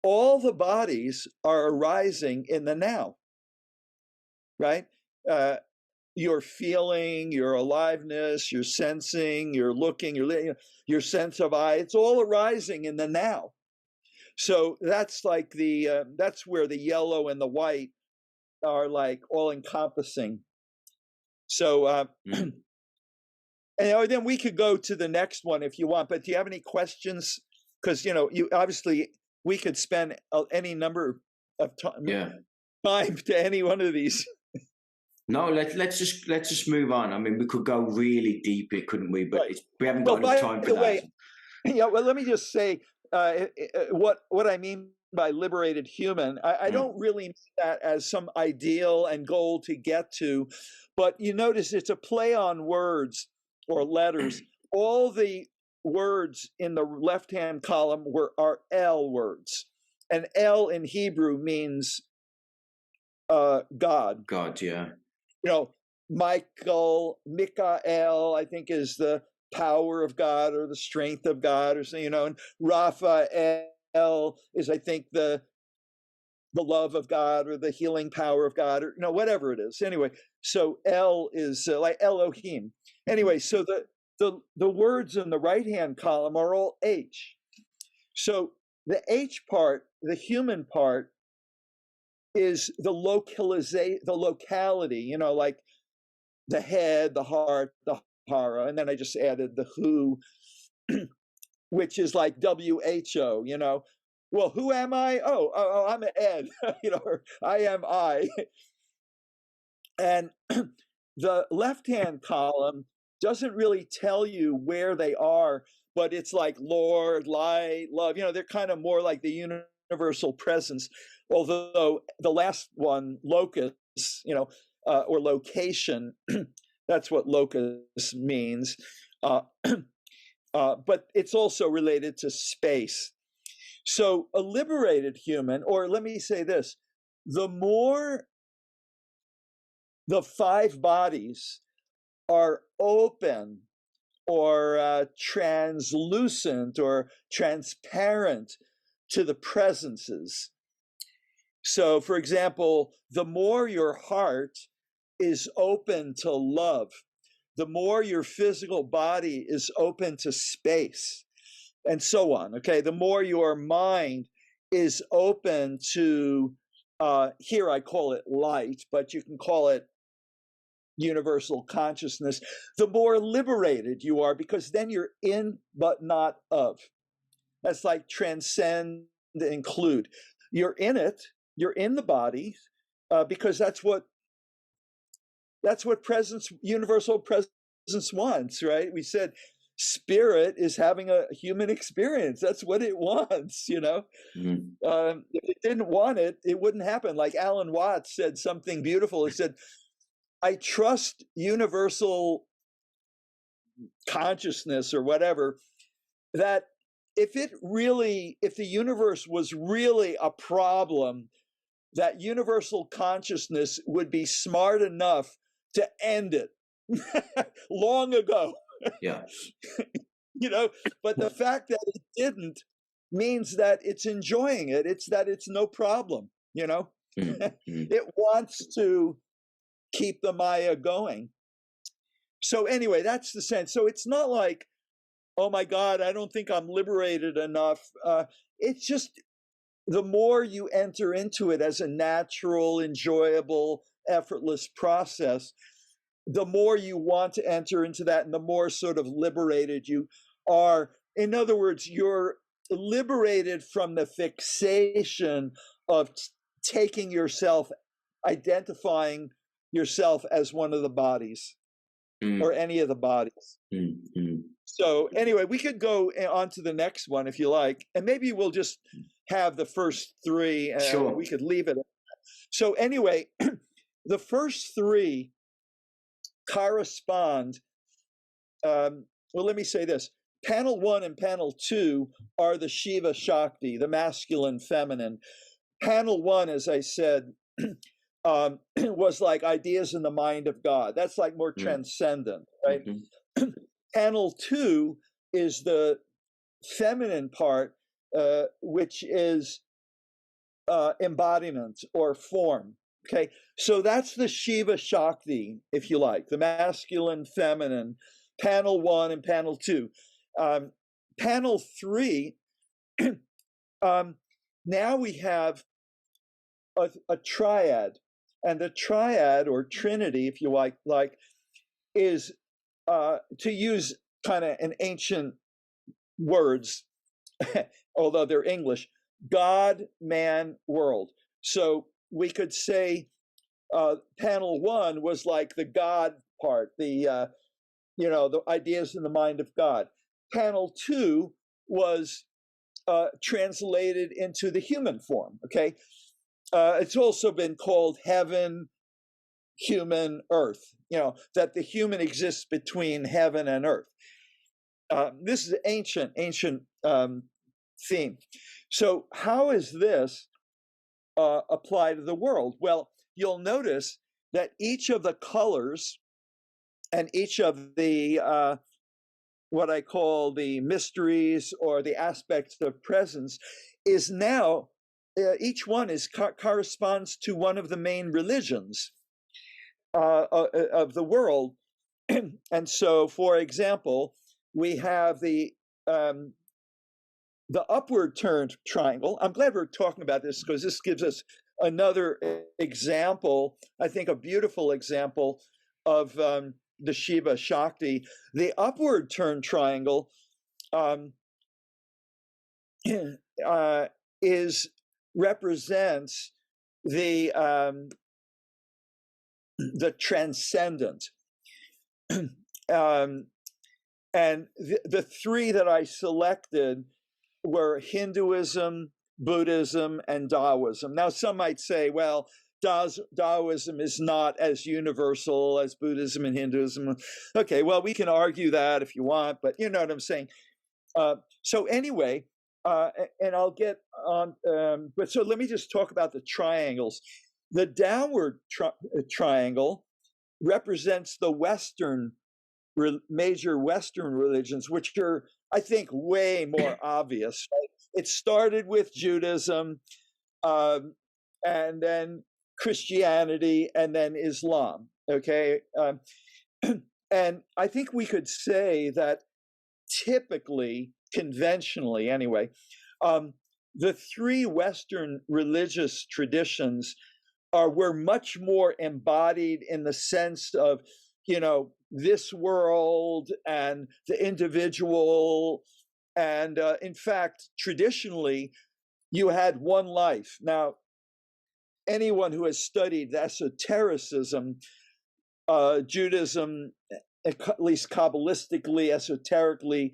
All the bodies are arising in the now, right? Your feeling, your aliveness, your sensing, your looking, your sense of I, it's all arising in the now. So that's like that's where the yellow and the white are like all encompassing. So, and then we could go to the next one if you want, but do you have any questions? Because, you obviously we could spend any number of time to any one of these. No, let's just move on. I mean, we could go really deep, couldn't we? But we haven't got enough time for that. Yeah, well, let me just say what I mean by liberated human. I don't really mean that as some ideal and goal to get to, but you notice it's a play on words or letters. All the words in the left-hand column are L words, and L in Hebrew means God. God, yeah. Michael, Mikael, I think is the power of God or the strength of God, or something, and Raphael is, I think, the the love of God or the healing power of God, or whatever it is. Anyway, so El is like Elohim. Anyway, so the words in the right-hand column are all H. So the H part, the human part, is the locality, like the head, the heart, the hara, and then I just added the who, which is like WHO, Well, who am I? Oh, I'm Ed, or I am I. And the left-hand column doesn't really tell you where they are, but it's like Lord, light, love. They're kind of more like the universal presence. Although the last one, locus, or location, that's what locus means. But it's also related to space. So a liberated human, or let me say this, the more the 5 bodies are open or translucent or transparent to the presences. So, for example, the more your heart is open to love, the more your physical body is open to space, and so on. Okay, the more your mind is open to, here I call it light, but you can call it universal consciousness, the more liberated you are, because then you're in but not of. That's like transcend, include. You're in it, you're in the body, because that's what universal presence wants, right? We said spirit is having a human experience. That's what it wants, If it didn't want it, it wouldn't happen. Like Alan Watts said something beautiful. He said, I trust universal consciousness or whatever, that if the universe was really a problem, that universal consciousness would be smart enough to end it long ago. Yeah. But the fact that it didn't means that it's enjoying it. It's no problem, It wants to keep the Maya going. So anyway, that's the sense. So it's not like, oh my God, I don't think I'm liberated enough. It's just the more you enter into it as a natural, enjoyable, effortless process, the more you want to enter into that and the more sort of liberated you are. In other words, you're liberated from the fixation of taking yourself, identifying yourself as one of the bodies or any of the bodies. So anyway, we could go on to the next one if you like, and maybe we'll just have the first 3 and Sure. we could leave it. So anyway, the first 3 correspond. Well, let me say this. Panel 1 and panel 2 are the Shiva Shakti, the masculine, feminine. Panel 1, as I said, was like ideas in the mind of God. That's like more transcendent, right? Panel 2 is the feminine part, which is embodiment or form. Okay, so that's the Shiva Shakti, if you like, the masculine, feminine, panel 1 and panel 2. Panel 3, now we have a triad, and the triad or trinity, if you like is, to use kind of an ancient words, although they're English, God, man, world. So we could say panel 1 was like the God part, the ideas in the mind of God. Panel 2 was translated into the human form. Okay, it's also been called heaven, human, earth. That the human exists between heaven and earth. This is an ancient theme. So how is this apply to the world? Well, you'll notice that each of the colors and each of the what I call the mysteries or the aspects of presence is now each one corresponds to one of the main religions of the world. And so, for example, we have the upward turned triangle. I'm glad we're talking about this because this gives us another example, I think a beautiful example of the Shiva Shakti. The upward turned triangle represents the transcendent. And the three that I selected were Hinduism, Buddhism, and Taoism. Now, some might say, well, Taoism is not as universal as Buddhism and Hinduism. Okay, well, we can argue that if you want, but you know what I'm saying. So anyway, and I'll get on, but so let me just talk about the triangles. The downward triangle represents the major Western religions, which are, I think, way more obvious. Right? It started with Judaism, and then Christianity, and then Islam. Okay, and I think we could say that typically, conventionally anyway, the three Western religious traditions were much more embodied in the sense of, you know, this world and the individual. And in fact, traditionally, you had one life. Now, anyone who has studied esotericism, Judaism, at least Kabbalistically, esoterically,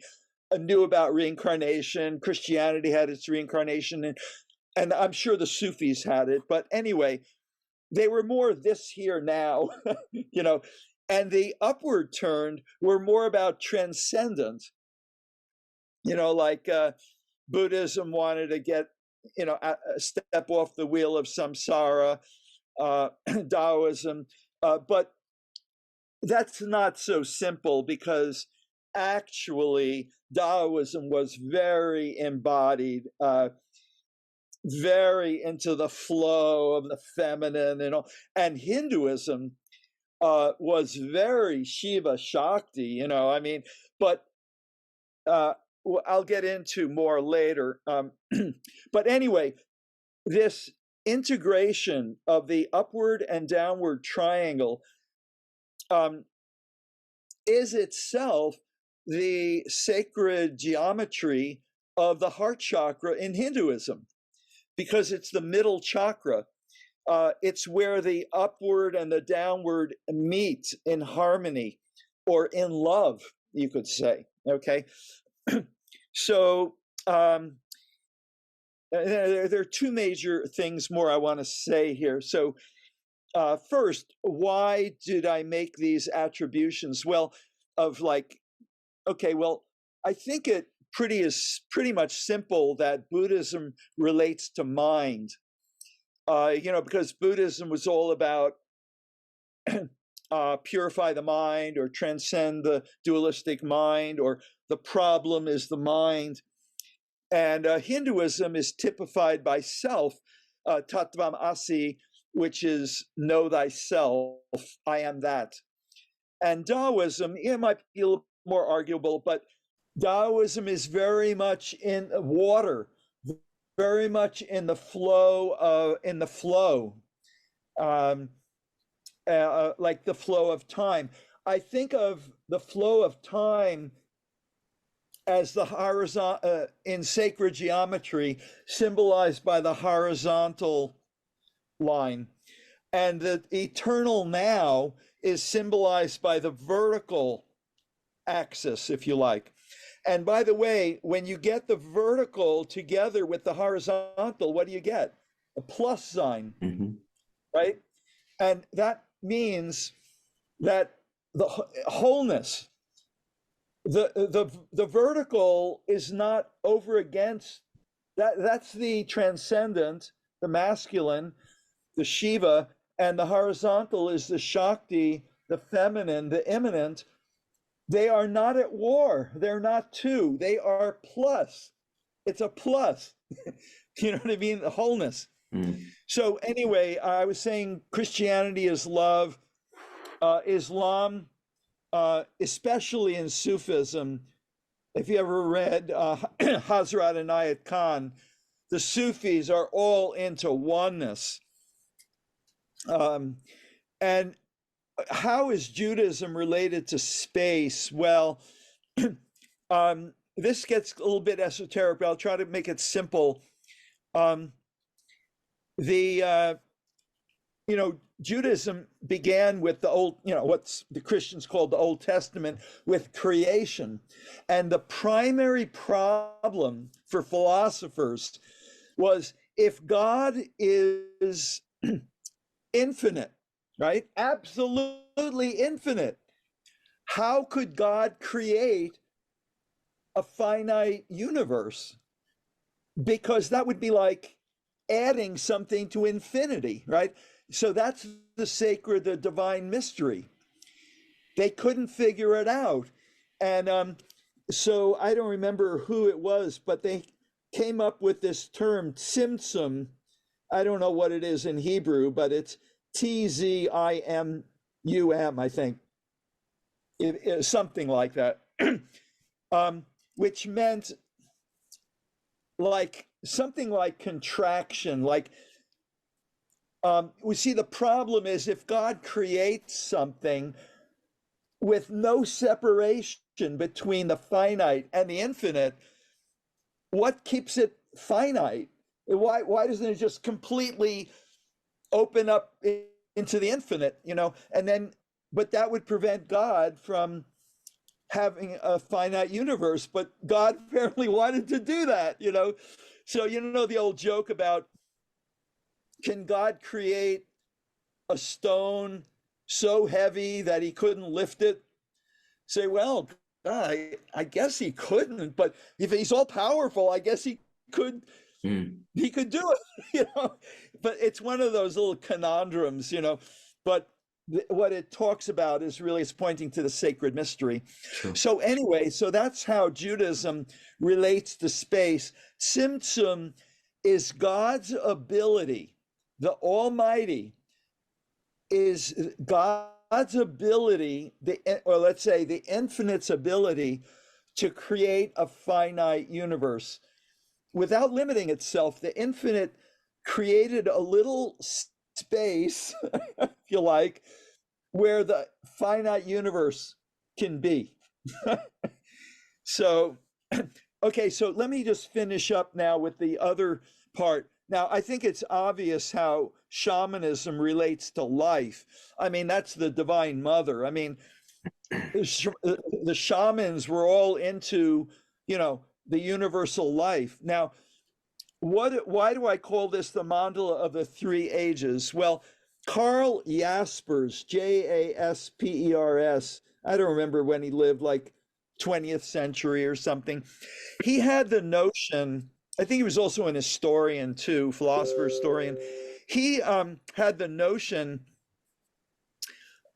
knew about reincarnation. Christianity had its reincarnation, and I'm sure the Sufis had it. But anyway, they were more this, here, now, you know, and the upward turned were more about transcendent. You know, like Buddhism wanted to get, you know, a step off the wheel of samsara, Taoism, but that's not so simple, because actually Taoism was very embodied, very into the flow of the feminine, you know, and Hinduism was very Shiva Shakti, you know, I mean, but I'll get into more later. But anyway, this integration of the upward and downward triangle is itself the sacred geometry of the heart chakra in Hinduism, because it's the middle chakra. It's where the upward and the downward meet in harmony, or in love, you could say. Okay. So there are two major things more I want to say here. So first, why did I make these attributions? Well, of like, okay, well, I think it is pretty much simple that Buddhism relates to mind. You know, because Buddhism was all about purify the mind, or transcend the dualistic mind, or the problem is the mind. And Hinduism is typified by self, tattvam asi, which is know thyself, I am that. And Taoism, it might be a little more arguable, but Taoism is very much in water, very much in the flow, like the flow of time. I think of the flow of time as the horizontal, in sacred geometry, symbolized by the horizontal line. And the eternal now is symbolized by the vertical axis, if you like. And by the way, when you get the vertical together with the horizontal, what do you get? A plus sign, right? And that means that the wholeness, the vertical is not over against that. That's the transcendent, the masculine, the Shiva, and the horizontal is the Shakti, the feminine, the immanent. They are not at war. They're not two. They are plus. it's a plus. You know what I mean? The wholeness. So anyway, I was saying Christianity is love. Islam, especially in Sufism, if you ever read Hazrat Inayat Khan, the Sufis are all into oneness. And how is Judaism related to space? Well, this gets a little bit esoteric, but I'll try to make it simple. Judaism began with the old, what's the Christians called the Old Testament, with creation. And the primary problem for philosophers was, if God is infinite, right? Absolutely infinite, how could God create a finite universe? Because that would be like adding something to infinity, right? So that's the divine mystery. They couldn't figure it out. And so I don't remember who it was, but they came up with this term, tzimtzum. I don't know what it is in Hebrew, but it's Tzimum, I think. Something like that, which meant like something like contraction, like we see the problem is, if God creates something with no separation between the finite and the infinite, what keeps it finite? Why doesn't it just completely open up into the infinite, and then, but that would prevent God from having a finite universe, but God apparently wanted to do that, So, the old joke about, can God create a stone so heavy that he couldn't lift it? Say, well, I guess he couldn't, but if he's all powerful, I guess he could. He could do it, But it's one of those little conundrums, But what it talks about is really, it's pointing to the sacred mystery. Sure. So anyway, so that's how Judaism relates to space. Tzimtzum is God's ability. The Almighty is God's ability, or let's say the infinite's ability to create a finite universe without limiting itself. The infinite created a little space, if you like, where the finite universe can be. So, okay, so let me just finish up now with the other part. Now, I think it's obvious how shamanism relates to life. I mean, that's the Divine Mother. I mean, the shamans were all into, the universal life. Now, why do I call this the mandala of the three ages? Well, Karl Jaspers, Jaspers, I don't remember when he lived, like 20th century or something. He had the notion, I think he was also an historian too, philosopher, historian. He had the notion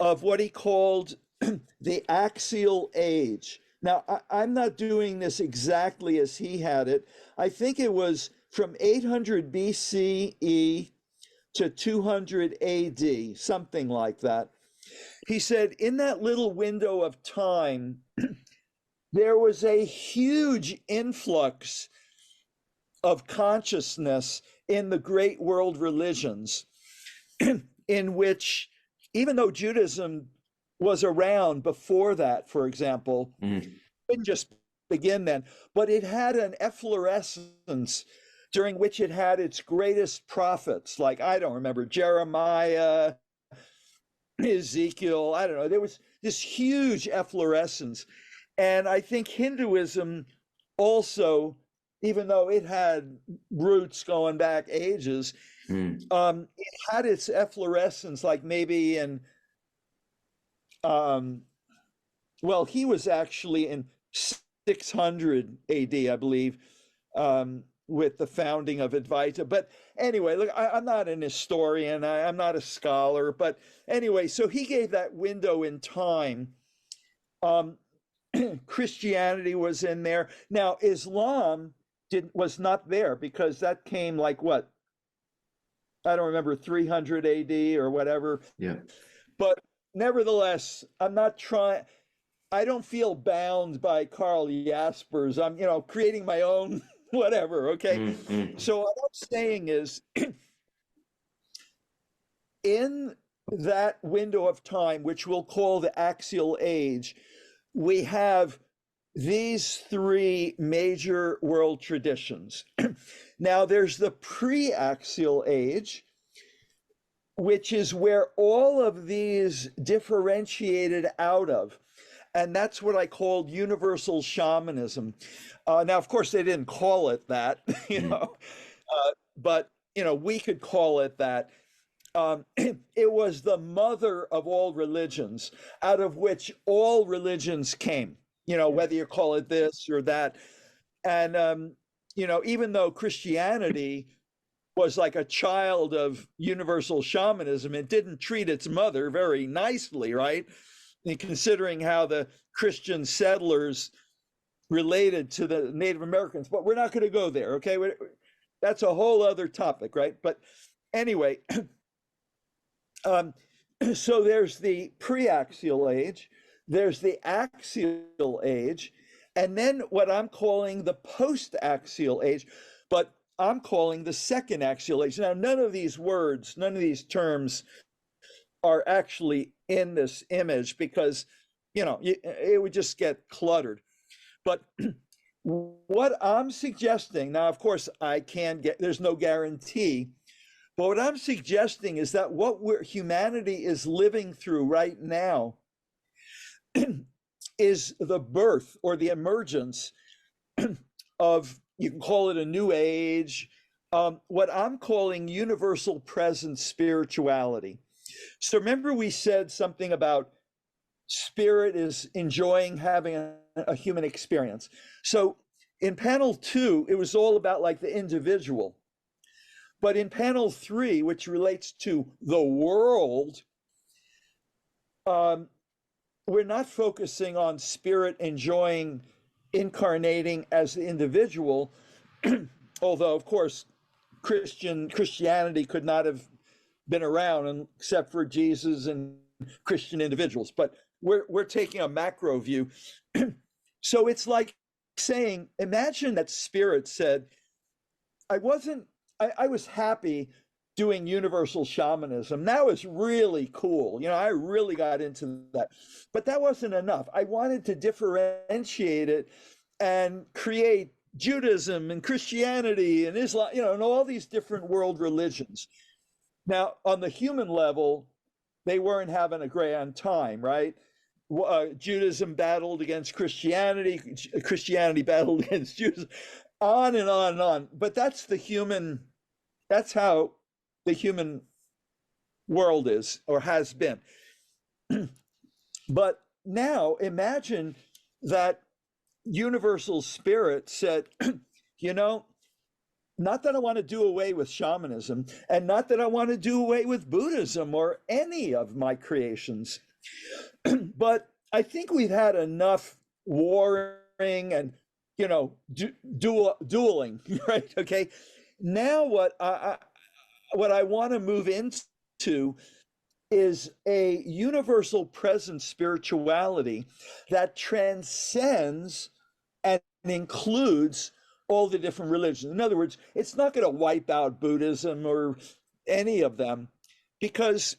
of what he called the axial age. Now, I'm not doing this exactly as he had it. I think it was from 800 BCE to 200 AD, something like that. He said, in that little window of time, there was a huge influx of consciousness in the great world religions, in which, even though Judaism was around before that, for example, didn't just begin then, but it had an efflorescence during which it had its greatest prophets, like, I don't remember, Jeremiah, Ezekiel, I don't know. There was this huge efflorescence. And I think Hinduism also, even though it had roots going back ages, it had its efflorescence, like maybe in, well, he was actually in 600 AD, I believe, with the founding of Advaita. But anyway, look, I'm not an historian, I'm not a scholar, but anyway, so he gave that window in time. Christianity was in there. Now, Islam was not there, because that came like what? I don't remember, 300 AD or whatever. Yeah. But nevertheless, I don't feel bound by Karl Jasper's. I'm, creating my own whatever, okay? Mm-hmm. So what I'm saying is, in that window of time, which we'll call the axial age, we have these three major world traditions. Now, there's the pre-axial age, which is where all of these differentiated out of. And that's what I called universal shamanism. Now, of course, they didn't call it that, but we could call it that. It was the mother of all religions, out of which all religions came. Whether you call it this or that, and even though Christianity was like a child of universal shamanism, it didn't treat its mother very nicely, right? And considering how the Christian settlers related to the Native Americans, but we're not going to go there, okay? That's a whole other topic, right? But anyway, so there's the pre-axial age, there's the axial age, and then what I'm calling the post-axial age, but I'm calling the second axial age. Now, none of these words, none of these terms are actually in this image, because it would just get cluttered. But what I'm suggesting now, of course, there's no guarantee, but what I'm suggesting is that what humanity is living through right now is the birth or the emergence of, you can call it a new age, what I'm calling universal presence spirituality. So remember, we said something about spirit is enjoying having a human experience. So in panel 2, it was all about like the individual. But in panel 3, which relates to the world, we're not focusing on spirit enjoying incarnating as the individual, although, of course, Christianity could not have been around except for Jesus and Christian individuals. But we're taking a macro view. So it's like saying, imagine that spirit said, I was happy doing universal shamanism. That was really cool. I really got into that. But that wasn't enough. I wanted to differentiate it and create Judaism and Christianity and Islam, and all these different world religions. Now, on the human level, they weren't having a grand time, right? Judaism battled against Christianity, Christianity battled against Judaism, on and on and on. But that's how the human world is, or has been. But now imagine that universal spirit said, not that I want to do away with shamanism, and not that I want to do away with Buddhism or any of my creations, but I think we've had enough warring and dueling, right? Okay. Now what I want to move into is a universal presence spirituality that transcends and includes all the different religions. In other words, it's not going to wipe out Buddhism or any of them, because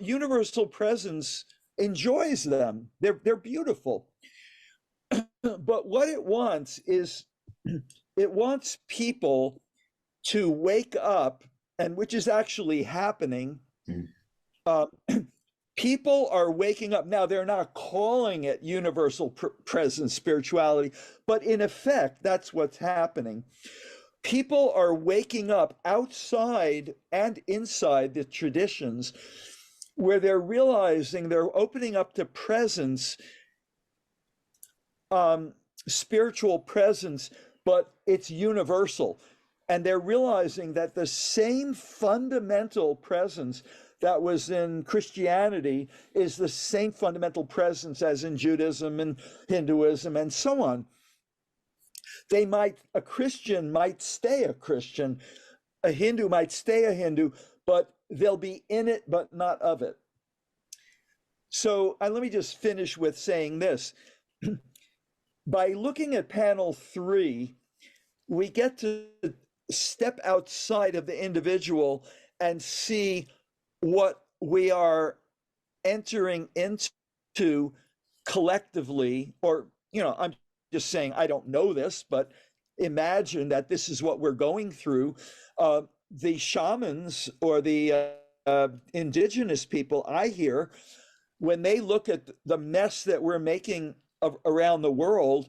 universal presence enjoys them. They're beautiful. But what it wants is, it wants people to wake up, and which is actually happening. People are waking up now. They're not calling it universal presence spirituality, but in effect, that's what's happening. People are waking up outside and inside the traditions, where they're realizing they're opening up to presence, spiritual presence, but it's universal. And they're realizing that the same fundamental presence that was in Christianity is the same fundamental presence as in Judaism and Hinduism and so on. A Christian might stay a Christian, a Hindu might stay a Hindu, but they'll be in it, but not of it. So let me just finish with saying this. By looking at panel 3, we get to step outside of the individual and see what we are entering into collectively, or, I'm just saying, I don't know this, but imagine that this is what we're going through. The shamans or the indigenous people I hear, when they look at the mess that we're making around the world,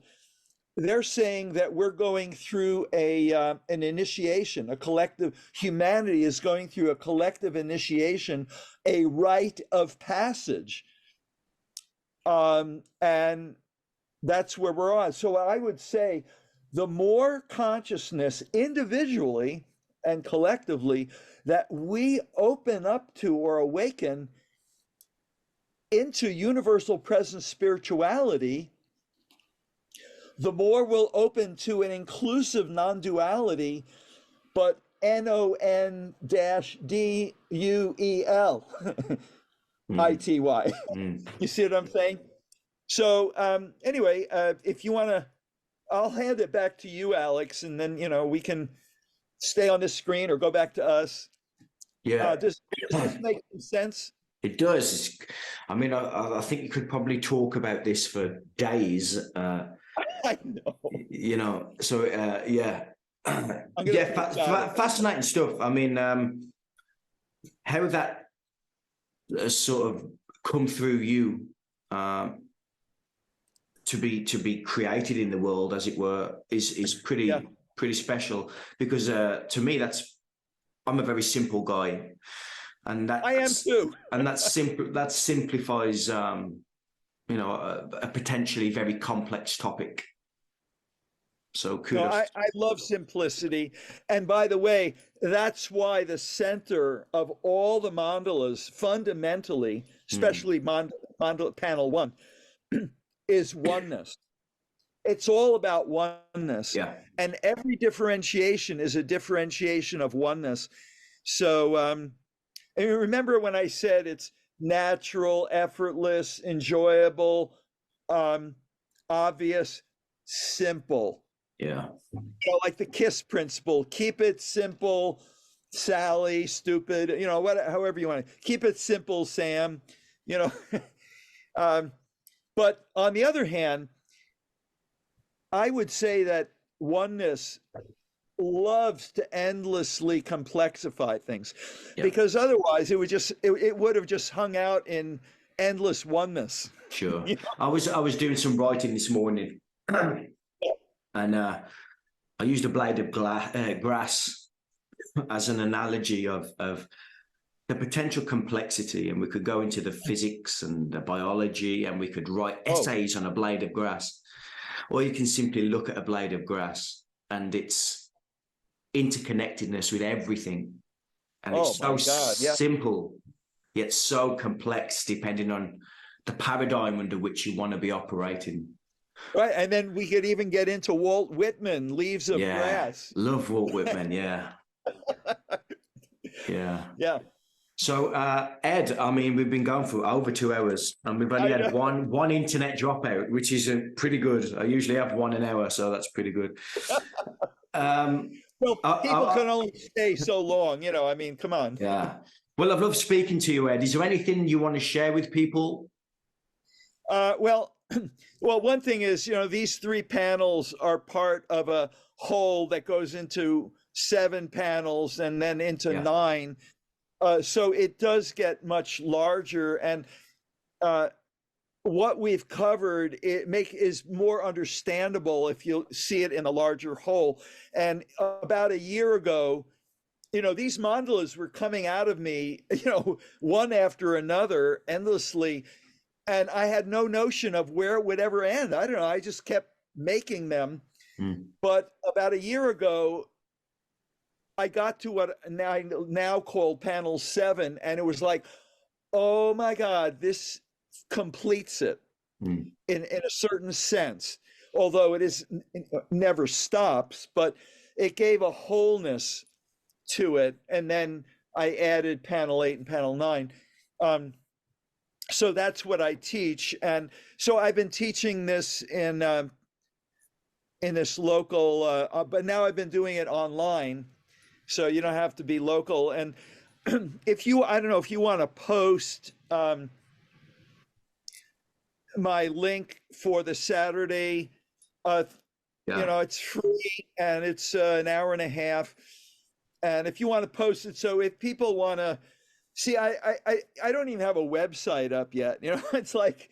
they're saying that we're going through an initiation, a collective, humanity is going through a collective initiation, a rite of passage. And that's where we're on. So I would say the more consciousness individually and collectively that we open up to or awaken into universal presence spirituality, the more we'll open to an inclusive non-duality, but NON-DUEL, ITY. You see what I'm saying? So anyway, if you want to, I'll hand it back to you, Alex, and then, we can stay on this screen or go back to us. Yeah. Does this make some sense? It does. I mean, I think you could probably talk about this for days. I know. So yeah. Fascinating stuff. I mean, how that sort of come through you to be created in the world, as it were, is pretty special, because to me I'm a very simple guy, and that I am too. And that simplifies a potentially very complex topic. So kudos. No, I love simplicity. And by the way, that's why the center of all the mandalas fundamentally, especially mandala panel 1, is oneness. It's all about oneness. Yeah. And every differentiation is a differentiation of oneness. So and remember when I said it's natural, effortless, enjoyable, obvious, simple. Yeah. Like the KISS principle, keep it simple, Sally, stupid, however you want to keep it simple, Sam, but on the other hand, I would say that oneness loves to endlessly complexify things, because otherwise it would have just hung out in endless oneness. Sure. I was doing some writing this morning, and I used a blade of grass as an analogy of the potential complexity, and we could go into the physics and the biology, and we could write essays on a blade of grass, or you can simply look at a blade of grass and its interconnectedness with everything, and it's so simple yet so complex, depending on the paradigm under which you want to be operating. Right, and then we could even get into Walt Whitman, Leaves of Grass. Love Walt Whitman, yeah. So Ed, I mean, we've been going for over 2 hours, and we've only had one internet dropout, which is pretty good. I usually have one an hour, so that's pretty good. Well, people can only stay so long, I mean, come on. Yeah. Well, I've loved speaking to you, Ed. Is there anything you want to share with people? Well, one thing is, these 3 panels are part of a whole that goes into 7 panels and then into 9. So it does get much larger, and what we've covered is more understandable if you see it in a larger whole. And about a year ago, these mandalas were coming out of me, one after another, endlessly. And I had no notion of where it would ever end. I don't know. I just kept making them. But about a year ago, I got to what I now called panel 7. And it was like, oh my God, this completes it in a certain sense. although never stops, but it gave a wholeness to it. And then I added panel 8 and panel 9. So that's what I teach. And so I've been teaching this in this local, but now I've been doing it online. So you don't have to be local. And I don't know if you want to post my link for the Saturday, it's free and it's an hour and a half. And if you want to post it, so if people want to see, I don't even have a website up yet. It's like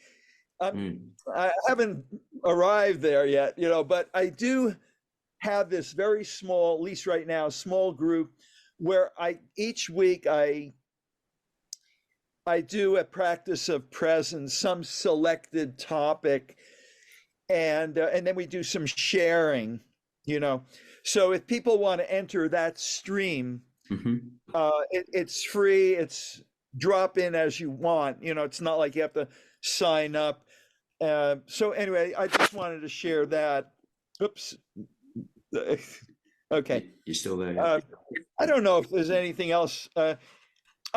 I haven't arrived there yet. But I do have this very small, at least right now, small group where each week I do a practice of presence, some selected topic, and then we do some sharing. So if people want to enter that stream, it's free. It's drop in as you want. It's not like you have to sign up. So anyway, I just wanted to share that. Oops. Okay. You're still there. Yeah. I don't know if there's anything else. I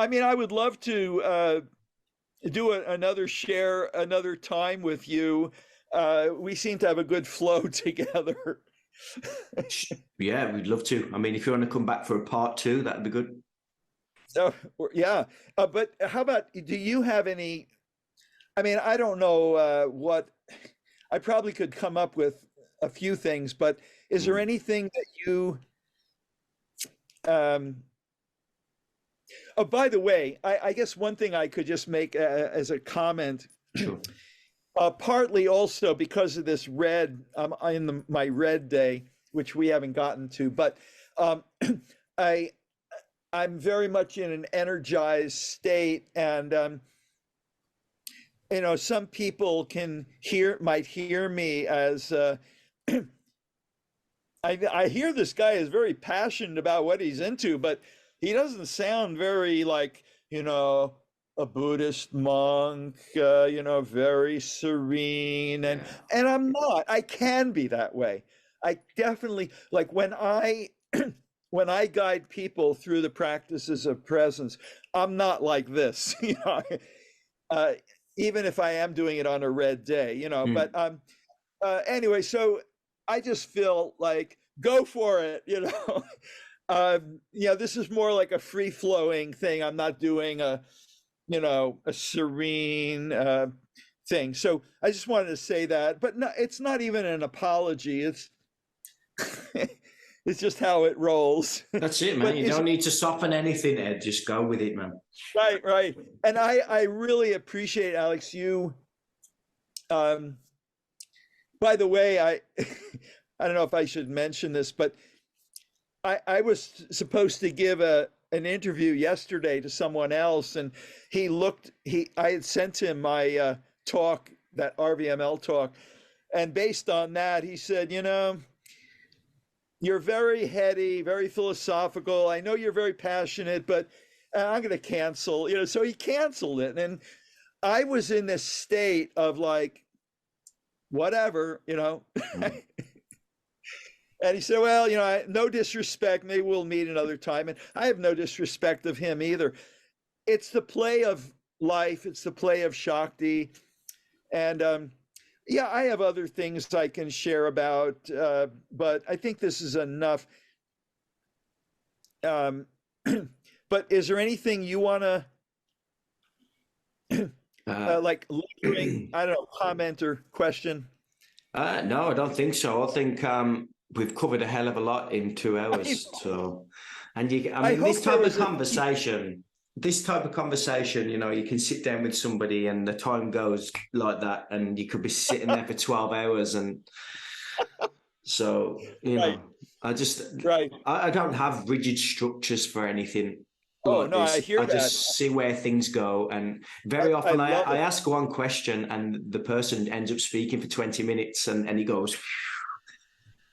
mean, I would love to do another share another time with you. We seem to have a good flow together. Yeah, we'd love to. I mean, if you want to come back for a part 2, that'd be good. So yeah, but how about, do you have any? I mean, I don't know what. I probably could come up with a few things, but is there anything that you? Oh, by the way, I guess one thing I could just make as a comment. Sure. Partly also because of this red, in my red day, which we haven't gotten to, but I'm very much in an energized state, and some people might hear me as I hear this guy is very passionate about what he's into, but he doesn't sound very like a Buddhist monk, very serene, and I'm not. I can be that way. I definitely, like, when I guide people through the practices of presence, I'm not like this, even if I am doing it on a red day, But anyway, so I just feel like go for it, this is more like a free flowing thing. I'm not doing a serene thing. So I just wanted to say that, but no, it's not even an apology. It's it's just how it rolls. That's it, man. But you don't need to soften anything, Ed. Just go with it, man. Right. And I really appreciate, Alex, you. By the way, I don't know if I should mention this, but I was supposed to give an interview yesterday to someone else, and I had sent him my talk, that RVML talk, and based on that, he said, you're very heady, very philosophical. I know you're very passionate, but I'm going to cancel, so he canceled it. And I was in this state of like, whatever, And he said, well, no disrespect, maybe we'll meet another time. And I have no disrespect of him either. It's the play of life. It's the play of Shakti. And I have other things I can share about, but I think this is enough. But is there anything you want to, like, I don't know, comment or question? No, I don't think so. I think we've covered a hell of a lot in 2 hours. So, and this type of conversation, you can sit down with somebody and the time goes like that, and you could be sitting there for 12 hours. And so, I just, I don't have rigid structures for anything. Oh, no, I hear that. I just see where things go. And very often I ask one question and the person ends up speaking for 20 minutes and he goes,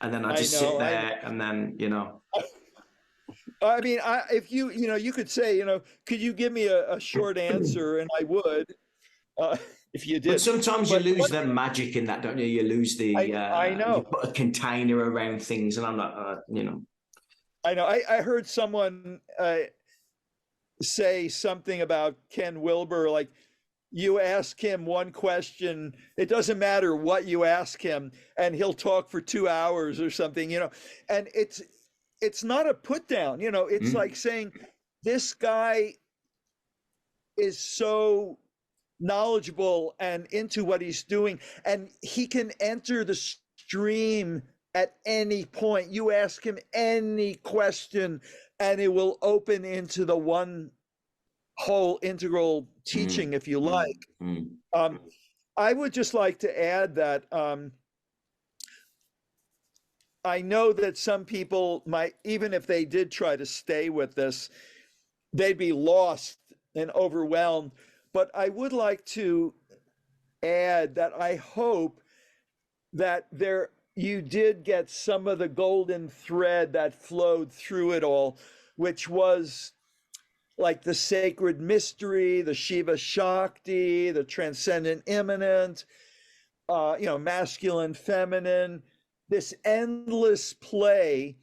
and then I just sit there and then, I mean, if you could say, could you give me a short answer? And I would. if you But did. sometimes you lose the magic in that, don't you? You lose the. I know. You put a container around things, and I'm like, I know. I heard someone say something about Ken Wilber, like, you ask him one question, it doesn't matter what you ask him, and he'll talk for 2 hours or something, and it's not a put down, it's like saying, this guy is so knowledgeable and into what he's doing, and he can enter the stream at any point. You ask him any question and it will open into the one whole integral teaching, if you like. I would just like to add that I know that some people might, even if they did try to stay with this, they'd be lost and overwhelmed. But I would like to add that I hope that you did get some of the golden thread that flowed through it all, which was like the sacred mystery, the Shiva Shakti, the transcendent immanent, masculine, feminine, this endless play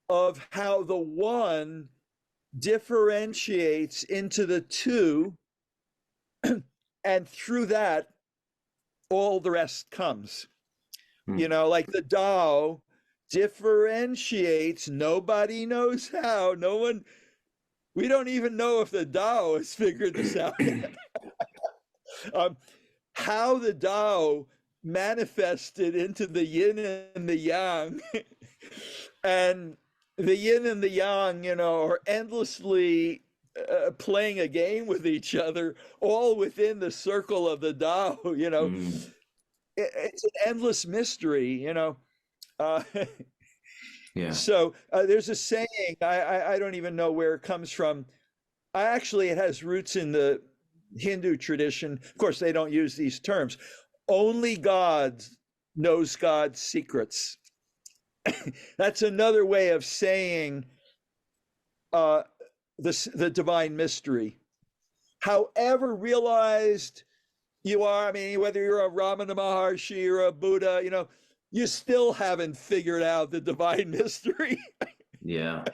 of how the one differentiates into the two, and through that, all the rest comes. Like the Tao differentiates, nobody knows how, we don't even know if the Tao has figured this out yet. How the Tao manifested into the yin and the yang, and the yin and the yang, are endlessly playing a game with each other, all within the circle of the Tao. It's an endless mystery. Yeah. So there's a saying, I don't even know where it comes from. It has roots in the Hindu tradition. Of course, they don't use these terms. Only God knows God's secrets. That's another way of saying the divine mystery. However realized you are, whether you're a Ramana Maharshi or a Buddha, you still haven't figured out the divine mystery. Yeah.